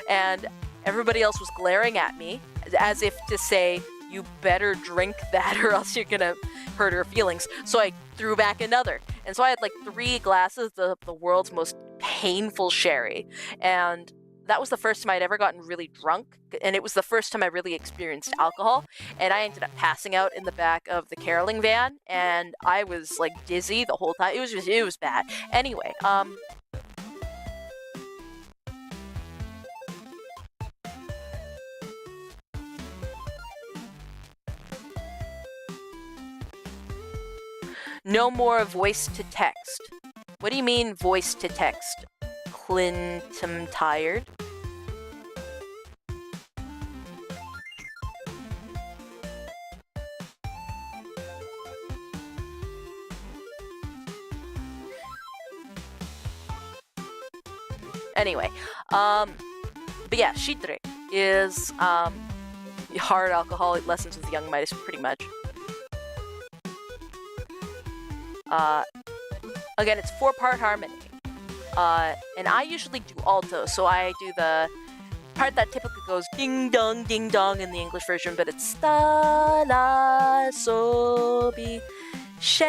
And everybody else was glaring at me as if to say, you better drink that or else you're gonna hurt her feelings. So I threw back another. And so I had like 3 glasses of the world's most painful sherry. And that was the first time I'd ever gotten really drunk. And it was the first time I really experienced alcohol. And I ended up passing out in the back of the caroling van. And I was like dizzy the whole time. It was bad. Anyway, no more voice to text. What do you mean voice to text? Clint, I'm tired. Anyway, but yeah, Shitre is hard alcoholic lessons with young Midas, pretty much. Again, it's 4-part harmony. And I usually do alto, so I do the part that typically goes ding dong in the English version, but it's sta la so bi she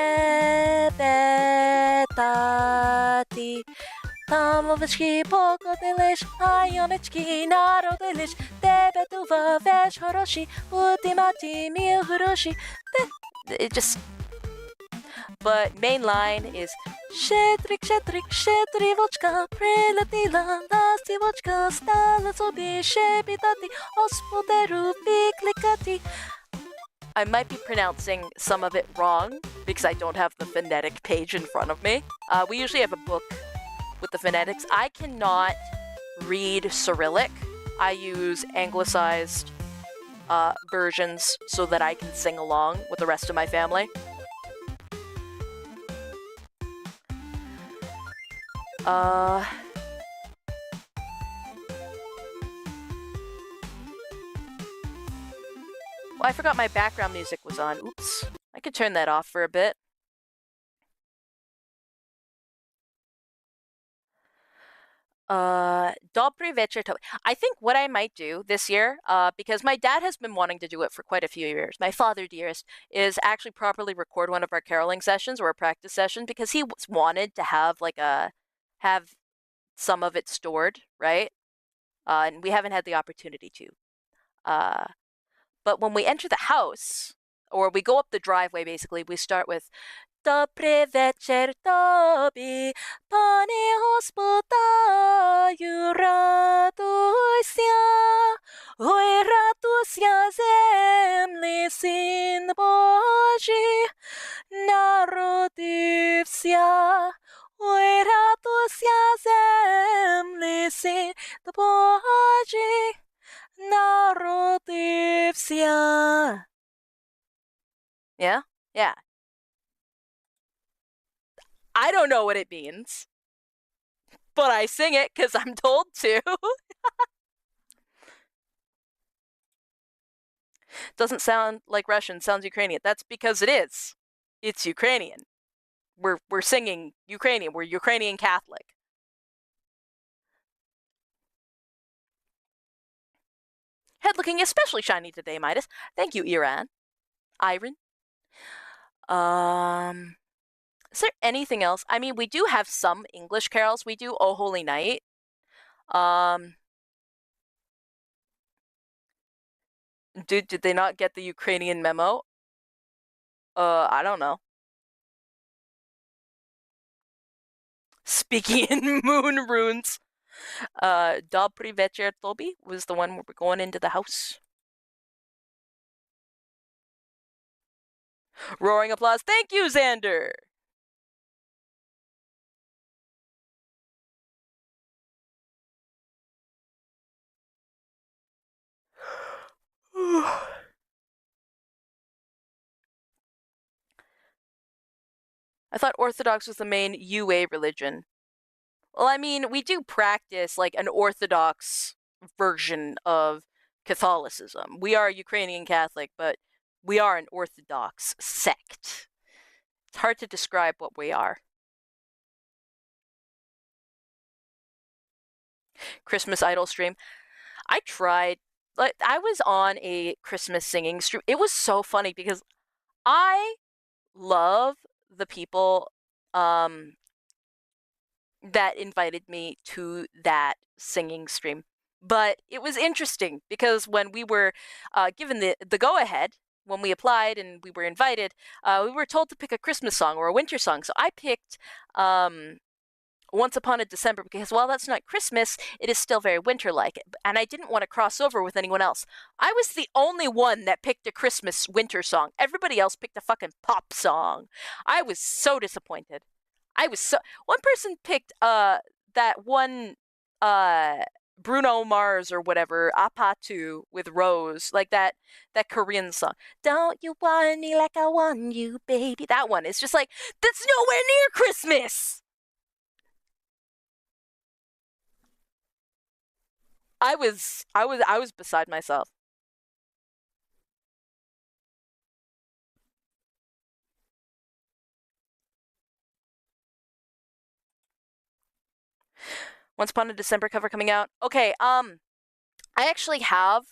be ta ti tamovski poko delish ayonechki naro delish debe tu va vesh horoshi utimati mi horoshi. It just. But main line is Shetrik, Shetrivochka, Prelatila, Lastivochka, Stalazobi, Shebitati, Ospoderu, Viklikati. I might be pronouncing some of it wrong because I don't have the phonetic page in front of me. We usually have a book with the phonetics. I cannot read Cyrillic. I use anglicized versions so that I can sing along with the rest of my family. Well, I forgot my background music was on. Oops. I could turn that off for a bit. Dobry večer. I think what I might do this year, because my dad has been wanting to do it for quite a few years, my father dearest, is actually properly record one of our caroling sessions or a practice session because he wanted to have have some of it stored, right? And we haven't had the opportunity to. But when we enter the house, or we go up the driveway, basically, we start with Dobry večer tobie, Panie hospodaju, radujся, ой, радуйся, земли, Син Божий, народився. Ой, радуйся, земли, Син Божий, народився. Yeah? Yeah. I don't know what it means, but I sing it because I'm told to. Doesn't sound like Russian, sounds Ukrainian. That's because it is. It's Ukrainian. We're singing Ukrainian. We're Ukrainian Catholic. Head looking especially shiny today, Midas. Thank you, Iran. Is there anything else? I mean, we do have some English carols. We do "O Holy Night." Did they not get the Ukrainian memo? I don't know. Speaking in moon runes. Dobry večer, Toby was the one where we're going into the house. Roaring applause. Thank you, Xander. I thought Orthodox was the main UA religion. Well, I mean, we do practice like an Orthodox version of Catholicism. We are Ukrainian Catholic, but we are an Orthodox sect. It's hard to describe what we are. Christmas Idol stream. I tried. Like, I was on a Christmas singing stream. It was so funny because I love the people that invited me to that singing stream. But it was interesting because when we were given the go-ahead, when we applied and we were invited, we were told to pick a Christmas song or a winter song. So I picked Once Upon a December because while that's not Christmas, it is still very winter-like. And I didn't want to cross over with anyone else. I was the only one that picked a Christmas winter song. Everybody else picked a fucking pop song. I was so disappointed. One person picked that one Bruno Mars or whatever, Apatu with Rose, like that Korean song. Don't you want me like I want you, baby? That one. It's just like, that's nowhere near Christmas. I was beside myself. Once Upon a December cover coming out. Okay, I actually have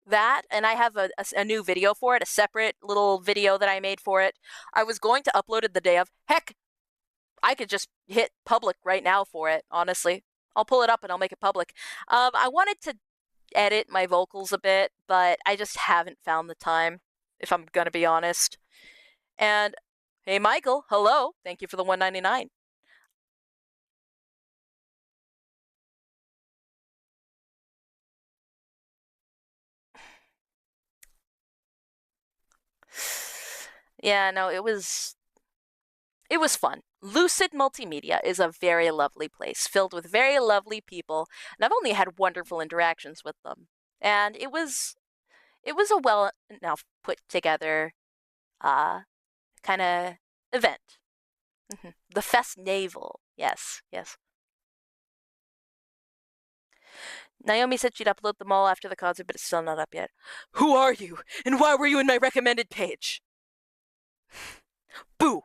that, and I have a new video for it, a separate little video that I made for it. I was going to upload it the day of. Heck, I could just hit public right now for it, honestly. I'll pull it up and I'll make it public. I wanted to edit my vocals a bit, but I just haven't found the time, if I'm gonna be honest. And, hey Michael, hello, thank you for the $1.99. Yeah, no, it was fun. Lucid Multimedia is a very lovely place, filled with very lovely people, and I've only had wonderful interactions with them. And it was a well now put together kind of event. The Fest Naval. Yes, yes. Naomi said she'd upload them all after the concert, but it's still not up yet. Who are you? And why were you in my recommended page? Boo!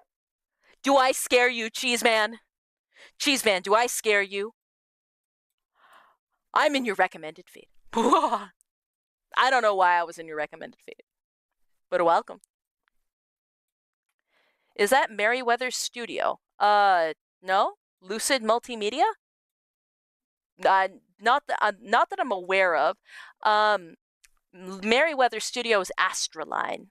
Do I scare you, Cheeseman? Cheeseman, do I scare you? I'm in your recommended feed. I don't know why I was in your recommended feed, but welcome. Is that Merryweather Studio? No? Lucid Multimedia? Not that I'm aware of. Merryweather Studio is Astraline.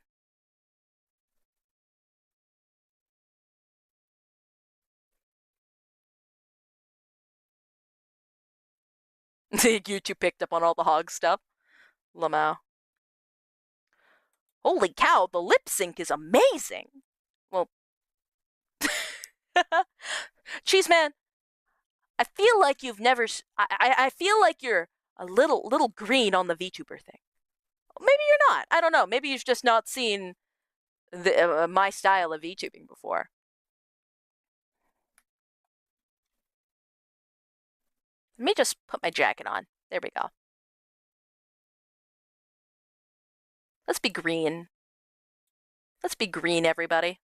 You two picked up on all the hog stuff. Lamau. Holy cow, the lip sync is amazing. Well, Cheeseman, I feel like you've never. I feel like you're a little green on the VTuber thing. Maybe you're not. I don't know. Maybe you've just not seen my style of VTubing before. Let me just put my jacket on. There we go. Let's be green. Let's be green, everybody.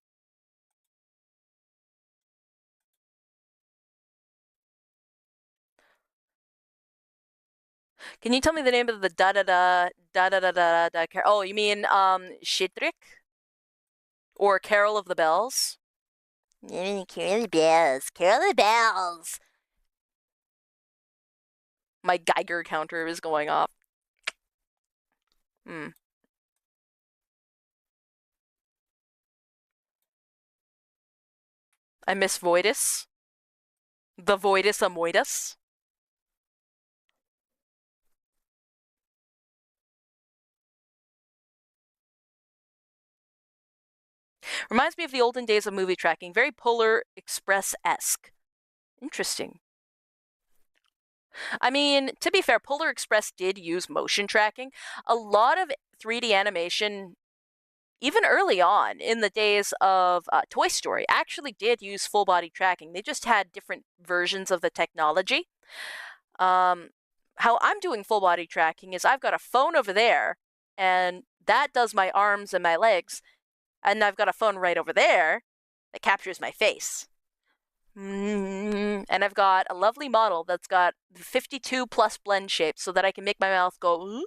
Can you tell me the name of the da da da da da da da da? Oh, you mean Shidrik or Carol of the Bells? Carol of the Bells. Carol of the Bells. My Geiger counter is going off. Hmm. I miss Voidus. The Voidus Amoidus. Reminds me of the olden days of movie tracking. Very Polar Express-esque. Interesting. I mean, to be fair, Polar Express did use motion tracking. A lot of 3D animation, even early on in the days of Toy Story, actually did use full body tracking. They just had different versions of the technology. How I'm doing full body tracking is I've got a phone over there, and that does my arms and my legs, and I've got a phone right over there that captures my face. And I've got a lovely model that's got 52 plus blend shapes so that I can make my mouth go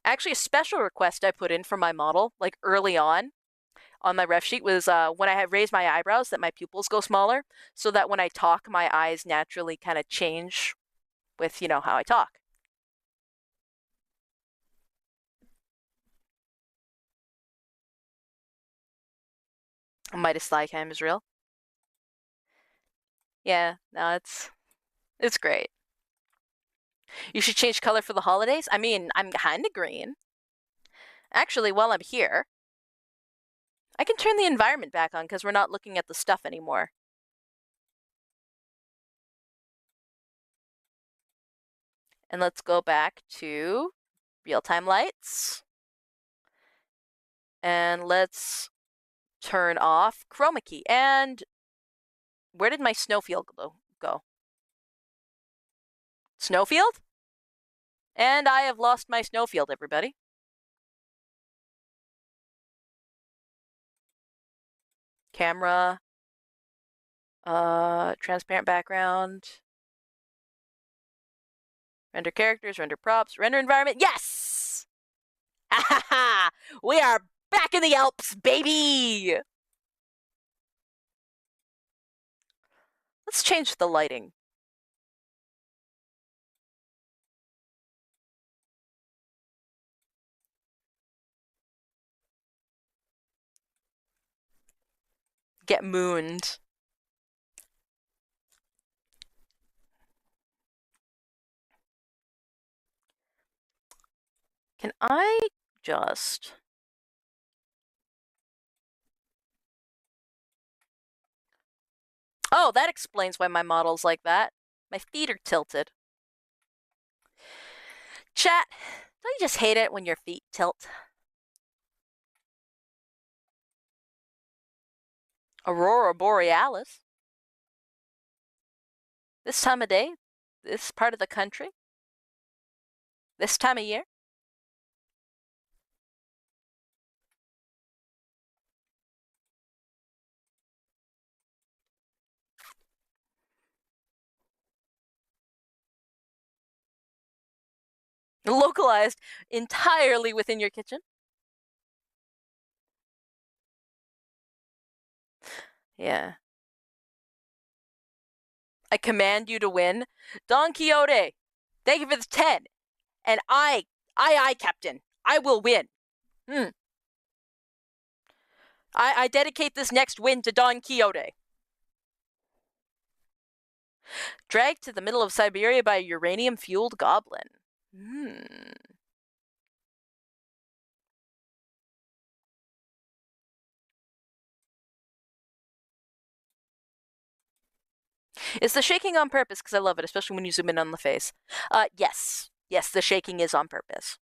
Actually, a special request I put in for my model, like early on my ref sheet, was when I have raised my eyebrows that my pupils go smaller, so that when I talk, my eyes naturally kind of change with, how I talk. Midas Slycam is real. Yeah, no, it's great. You should change color for the holidays. I mean, I'm kind of green. Actually, while I'm here, I can turn the environment back on because we're not looking at the stuff anymore. And let's go back to real-time lights. And let's turn off chroma key. And where did my snowfield go? Snowfield? And I have lost my snowfield, everybody. Camera. Transparent background. Render characters, render props, render environment. Yes! Ha ha ha! We are back in the Alps, baby! Let's change the lighting. Get mooned. Can I just... Oh, that explains why my model's like that. My feet are tilted. Chat, don't you just hate it when your feet tilt? Aurora Borealis. This time of day, this part of the country, this time of year. Localized entirely within your kitchen. Yeah. I command you to win. Don Quixote, thank you for the 10. And I, Captain, I will win. I dedicate this next win to Don Quixote. Dragged to the middle of Siberia by a uranium-fueled goblin. Is the shaking on purpose? Because I love it, especially when you zoom in on the face. Yes. Yes, the shaking is on purpose.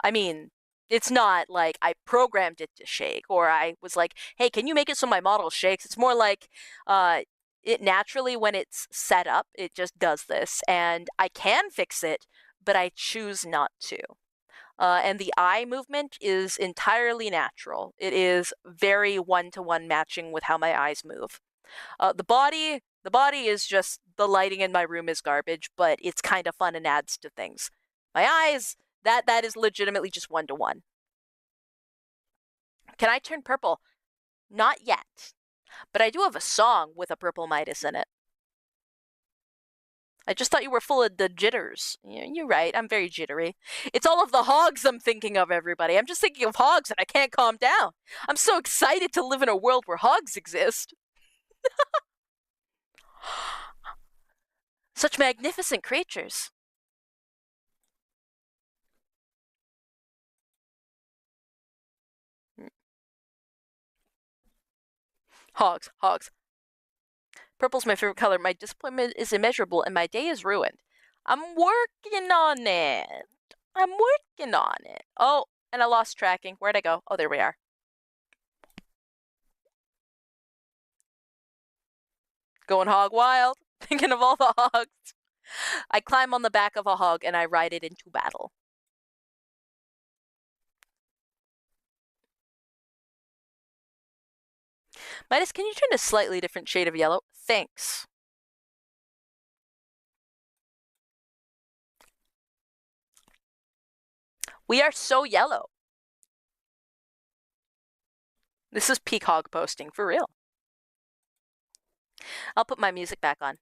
I mean, it's not like I programmed it to shake, or I was like, hey, can you make it so my model shakes? It's more like it naturally, when it's set up, it just does this. And I can fix it, but I choose not to. and the eye movement is entirely natural. It is very one-to-one matching with how my eyes move. The body is just the lighting in my room is garbage, but it's kind of fun and adds to things. My eyes, that is legitimately just one-to-one. Can I turn purple? Not yet, but I do have a song with a purple Midas in it. I just thought you were full of the jitters. You're right, I'm very jittery. It's all of the hogs I'm thinking of, everybody. I'm just thinking of hogs and I can't calm down. I'm so excited to live in a world where hogs exist. Such magnificent creatures. Hogs. Purple's my favorite color. My disappointment is immeasurable and my day is ruined. I'm working on it. Oh, and I lost tracking. Where'd I go? Oh, there we are. Going hog wild. Thinking of all the hogs. I climb on the back of a hog and I ride it into battle. Midas, can you turn a slightly different shade of yellow? Thanks. We are so yellow. This is peak hog posting, for real. I'll put my music back on.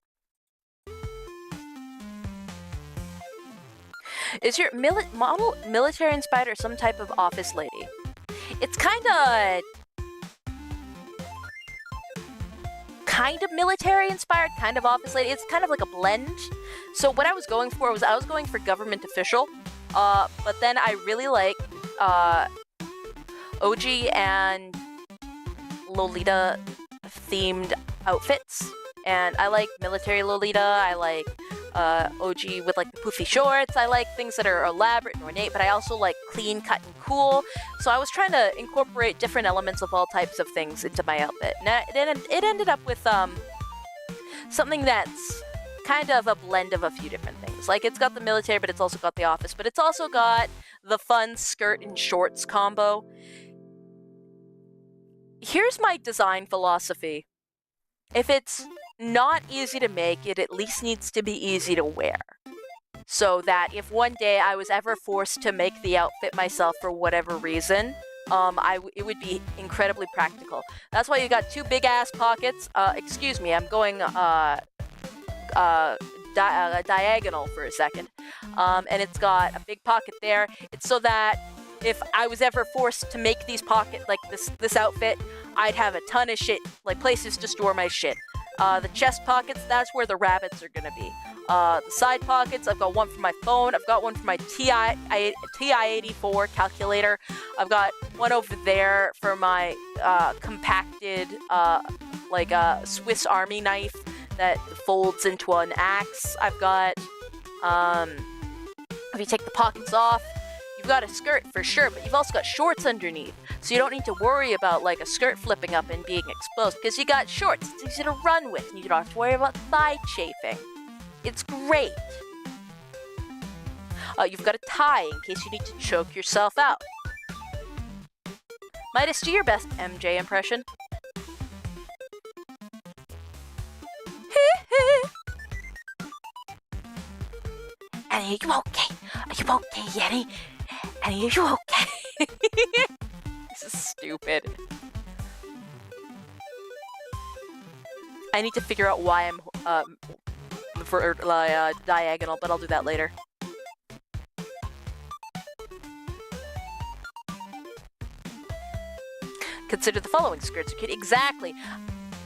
Is your model military inspired or some type of office lady? It's kind of military inspired, kind of office lady. It's kind of like a blend. So what I was going for was I was going for government official, but then I really like OG and Lolita themed outfits, and I like military Lolita. I like OG with like the poofy shorts. I like things that are elaborate and ornate, but I also like clean cut and cool. So I was trying to incorporate different elements of all types of things into my outfit. And it ended up with something that's kind of a blend of a few different things. Like it's got the military, but it's also got the office, but it's also got the fun skirt and shorts combo. Here's my design philosophy. If it's not easy to make, it at least needs to be easy to wear. So that if one day I was ever forced to make the outfit myself for whatever reason, it would be incredibly practical. That's why you got two big ass pockets. Excuse me, I'm going diagonal for a second. And it's got a big pocket there. It's so that if I was ever forced to make these this outfit, I'd have a ton of shit, like places to store my shit. The chest pockets, that's where the rabbits are gonna be. The side pockets, I've got one for my phone. I've got one for my TI-84 calculator. I've got one over there for my compacted, Swiss Army knife that folds into an axe. I've got, if you take the pockets off, you've got a skirt for sure, but you've also got shorts underneath. So you don't need to worry about like a skirt flipping up and being exposed because you got shorts. It's easy to run with and you don't have to worry about thigh chafing. It's great. You've got a tie in case you need to choke yourself out. Midas, do your best MJ impression. Annie, are you okay? Are you okay, Annie? Annie, are you okay? This is stupid. I need to figure out why I'm diagonal, but I'll do that later. Consider the following skirts are cute. Exactly.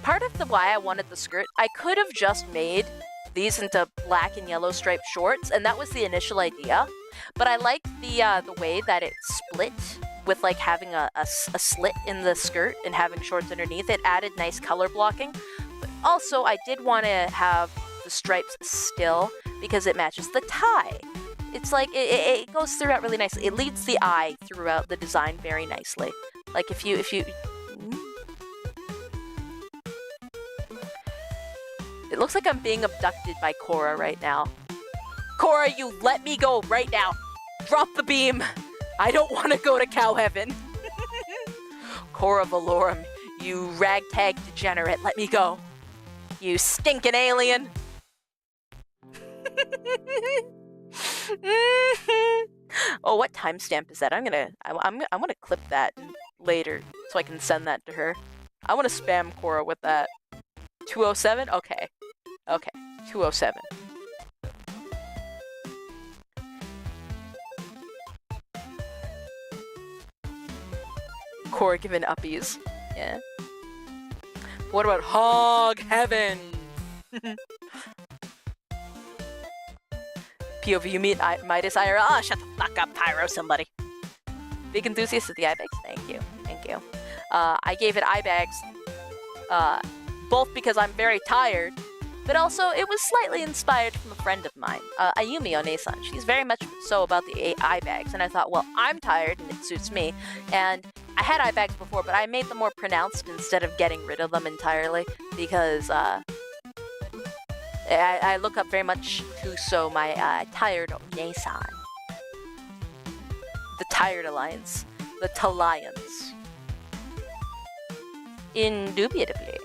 Part of the why I wanted the skirt, I could have just made these into black and yellow striped shorts, and that was the initial idea. But I liked the way that it split with like having a slit in the skirt and having shorts underneath. It added nice color blocking. But also, I did want to have the stripes still because it matches the tie. It's like it goes throughout really nicely. It leads the eye throughout the design very nicely. Like if you It looks like I'm being abducted by Cora right now. Cora, you let me go right now. Drop the beam. I don't want to go to cow heaven. Cora Valorum, you ragtag degenerate, let me go. You stinking alien. Oh, what timestamp is that? I'm gonna clip that later so I can send that to her. I want to spam Cora with that. 207? Okay. Okay. 207. Cora giving uppies. Yeah. What about Hog Heaven? POV, you meet Midas IRL. Ah, shut the fuck up, Pyro, somebody. Big enthusiast of the eye bags. Thank you. Thank you. I gave it eye bags, both because I'm very tired, but also it was slightly inspired from a friend of mine, Ayumi Onesan. She's very much so about the eye bags, and I thought, well, I'm tired and it suits me, and I had eye bags before, but I made them more pronounced instead of getting rid of them entirely, because I look up very much to so my tired Onesan. The Tired Alliance. The Talliance. Indubitably.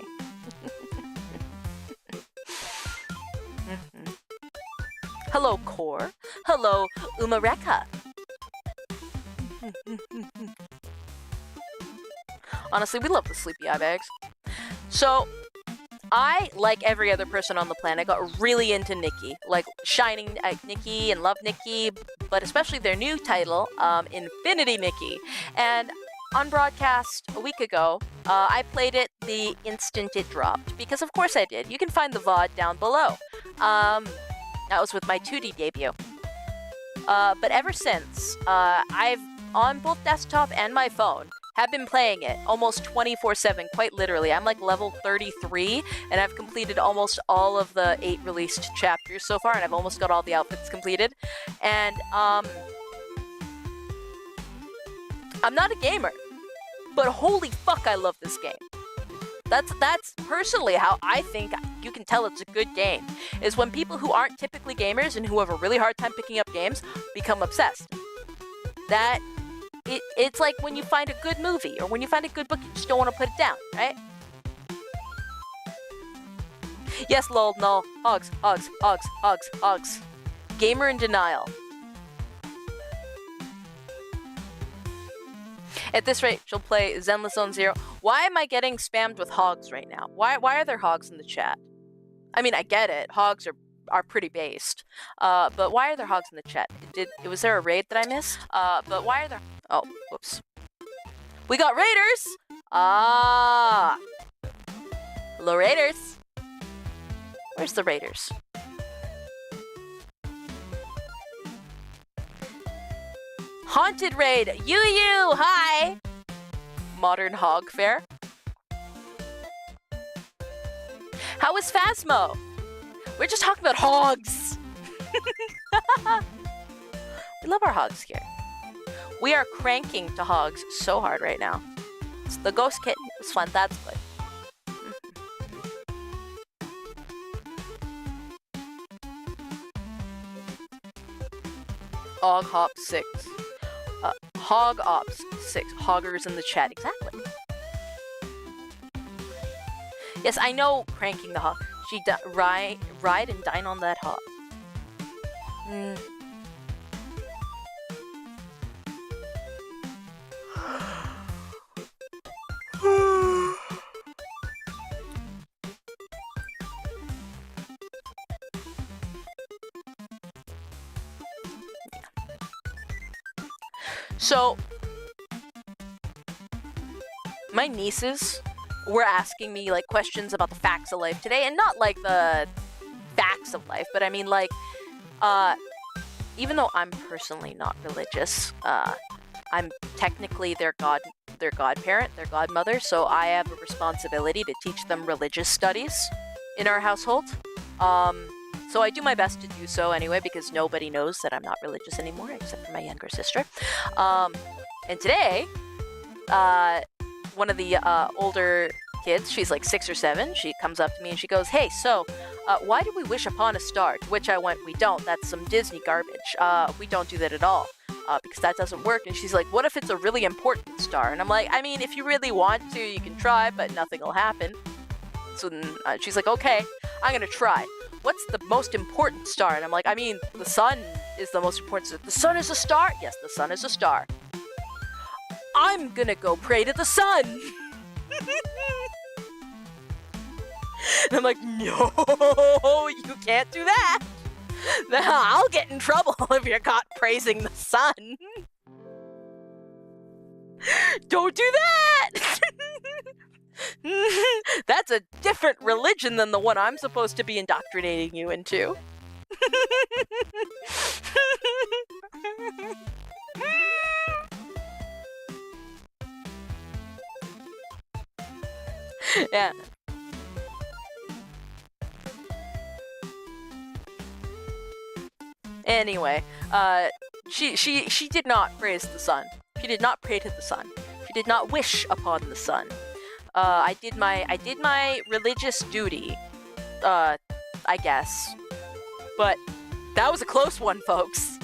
Hello, Core. Hello, Umareka. Honestly, we love the sleepy eye bags. So, I, like every other person on the planet, got really into Nikki. Like, shining at Nikki and love Nikki, but especially their new title, Infinity Nikki. And on broadcast a week ago, I played it the instant it dropped, because of course I did. You can find the VOD down below. That was with my 2D debut. But ever since, I've, on both desktop and my phone, have been playing it almost 24/7, quite literally. I'm like level 33, and I've completed almost all of the 8 released chapters so far, and I've almost got all the outfits completed. And, I'm not a gamer, but holy fuck, I love this game. That's personally how I think you can tell it's a good game, is when people who aren't typically gamers and who have a really hard time picking up games become obsessed. It's like when you find a good movie or when you find a good book, you just don't want to put it down, right? Yes, lol, no. Hogs, hogs, hogs, hogs, hogs. Gamer in denial. At this rate, she'll play Zenless Zone Zero. Why am I getting spammed with hogs right now? Why are there hogs in the chat? I mean, I get it. Hogs are pretty based. But why are there hogs in the chat? Was there a raid that I missed? But why are there... Oh, whoops. We got raiders! Ah! Hello, raiders! Where's the raiders? Haunted raid! You! Hi! Modern hog fair. How was Phasmo? We're just talking about hogs! We love our hogs here. We are cranking to hogs so hard right now. It's the ghost kitten was fun, that's good. Hog Hop 6. Hog Ops 6. Hoggers in the chat, exactly. Yes, I know cranking the hog. She ride and dine on that hog. So, my nieces were asking me, like, questions about the facts of life today, and not, like, the facts of life, but I mean, like, even though I'm personally not religious, I'm technically their godparent, their godmother, so I have a responsibility to teach them religious studies in our household. So I do my best to do so anyway, because nobody knows that I'm not religious anymore, except for my younger sister. And today, one of the older kids, she's like 6 or 7, she comes up to me and she goes, "Hey, so, why do we wish upon a star?" To which I went, "We don't, that's some Disney garbage. We don't do that at all. because that doesn't work. And she's like, what if it's a really important star? And I'm like, I mean, if you really want to, you can try, but nothing will happen. So then she's like, okay, I'm gonna try. What's the most important star? And I'm like, I mean, the sun is the most important star. The sun is a star? Yes, the sun is a star. I'm gonna go pray to the sun. And I'm like, no, you can't do that. I'll get in trouble if you're caught praising the sun. Don't do that! That's a different religion than the one I'm supposed to be indoctrinating you into. Yeah. Anyway, she did not praise the sun. She did not pray to the sun. She did not wish upon the sun. I did my religious duty, I guess. But that was a close one, folks.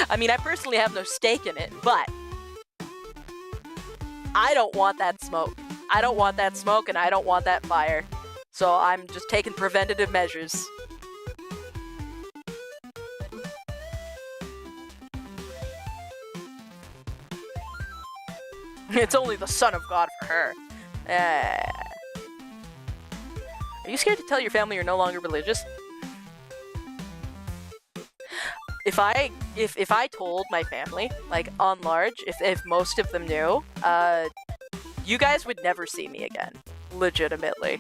I mean, I personally have no stake in it, but I don't want that smoke. I don't want that smoke, and I don't want that fire. So I'm just taking preventative measures. It's only the Son of God for her. Are you scared to tell your family you're no longer religious? If I told my family, like on large, if most of them knew, you guys would never see me again. Legitimately.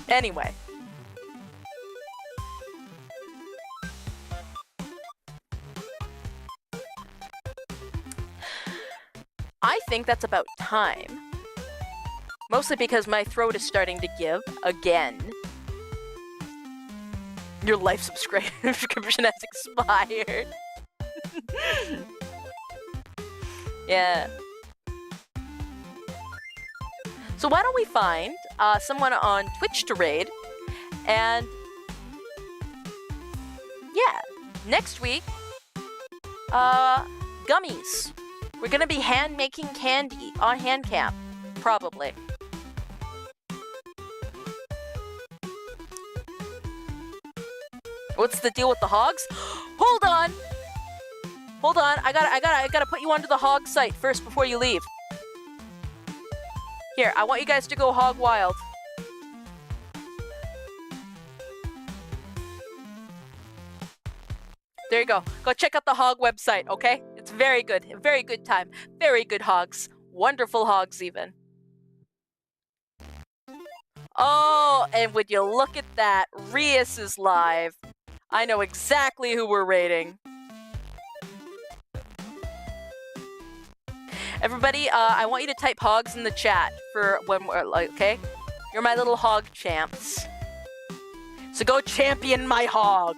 Anyway. I think that's about time. Mostly because my throat is starting to give again. Your life subscription has expired. Yeah. So why don't we find someone on Twitch to raid, and yeah, next week, gummies. We're gonna be hand-making candy on Handcamp, probably. What's the deal with the hogs? Hold on! Hold on, I gotta put you onto the hog site first before you leave. Here, I want you guys to go hog wild. There you go. Go check out the hog website, okay? It's very good. A very good time. Very good hogs. Wonderful hogs, even. Oh, and would you look at that? Rias is live. I know exactly who we're raiding. Everybody, I want you to type hogs in the chat for when we're like, okay? You're my little hog champs. So go champion my hog.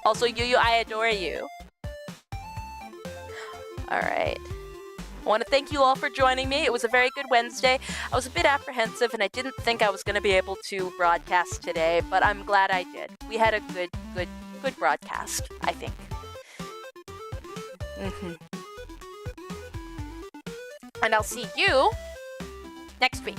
Also, Yu, I adore you. Alright. I want to thank you all for joining me. It was a very good Wednesday. I was a bit apprehensive and I didn't think I was going to be able to broadcast today, but I'm glad I did. We had a good broadcast, I think. And I'll see you next week.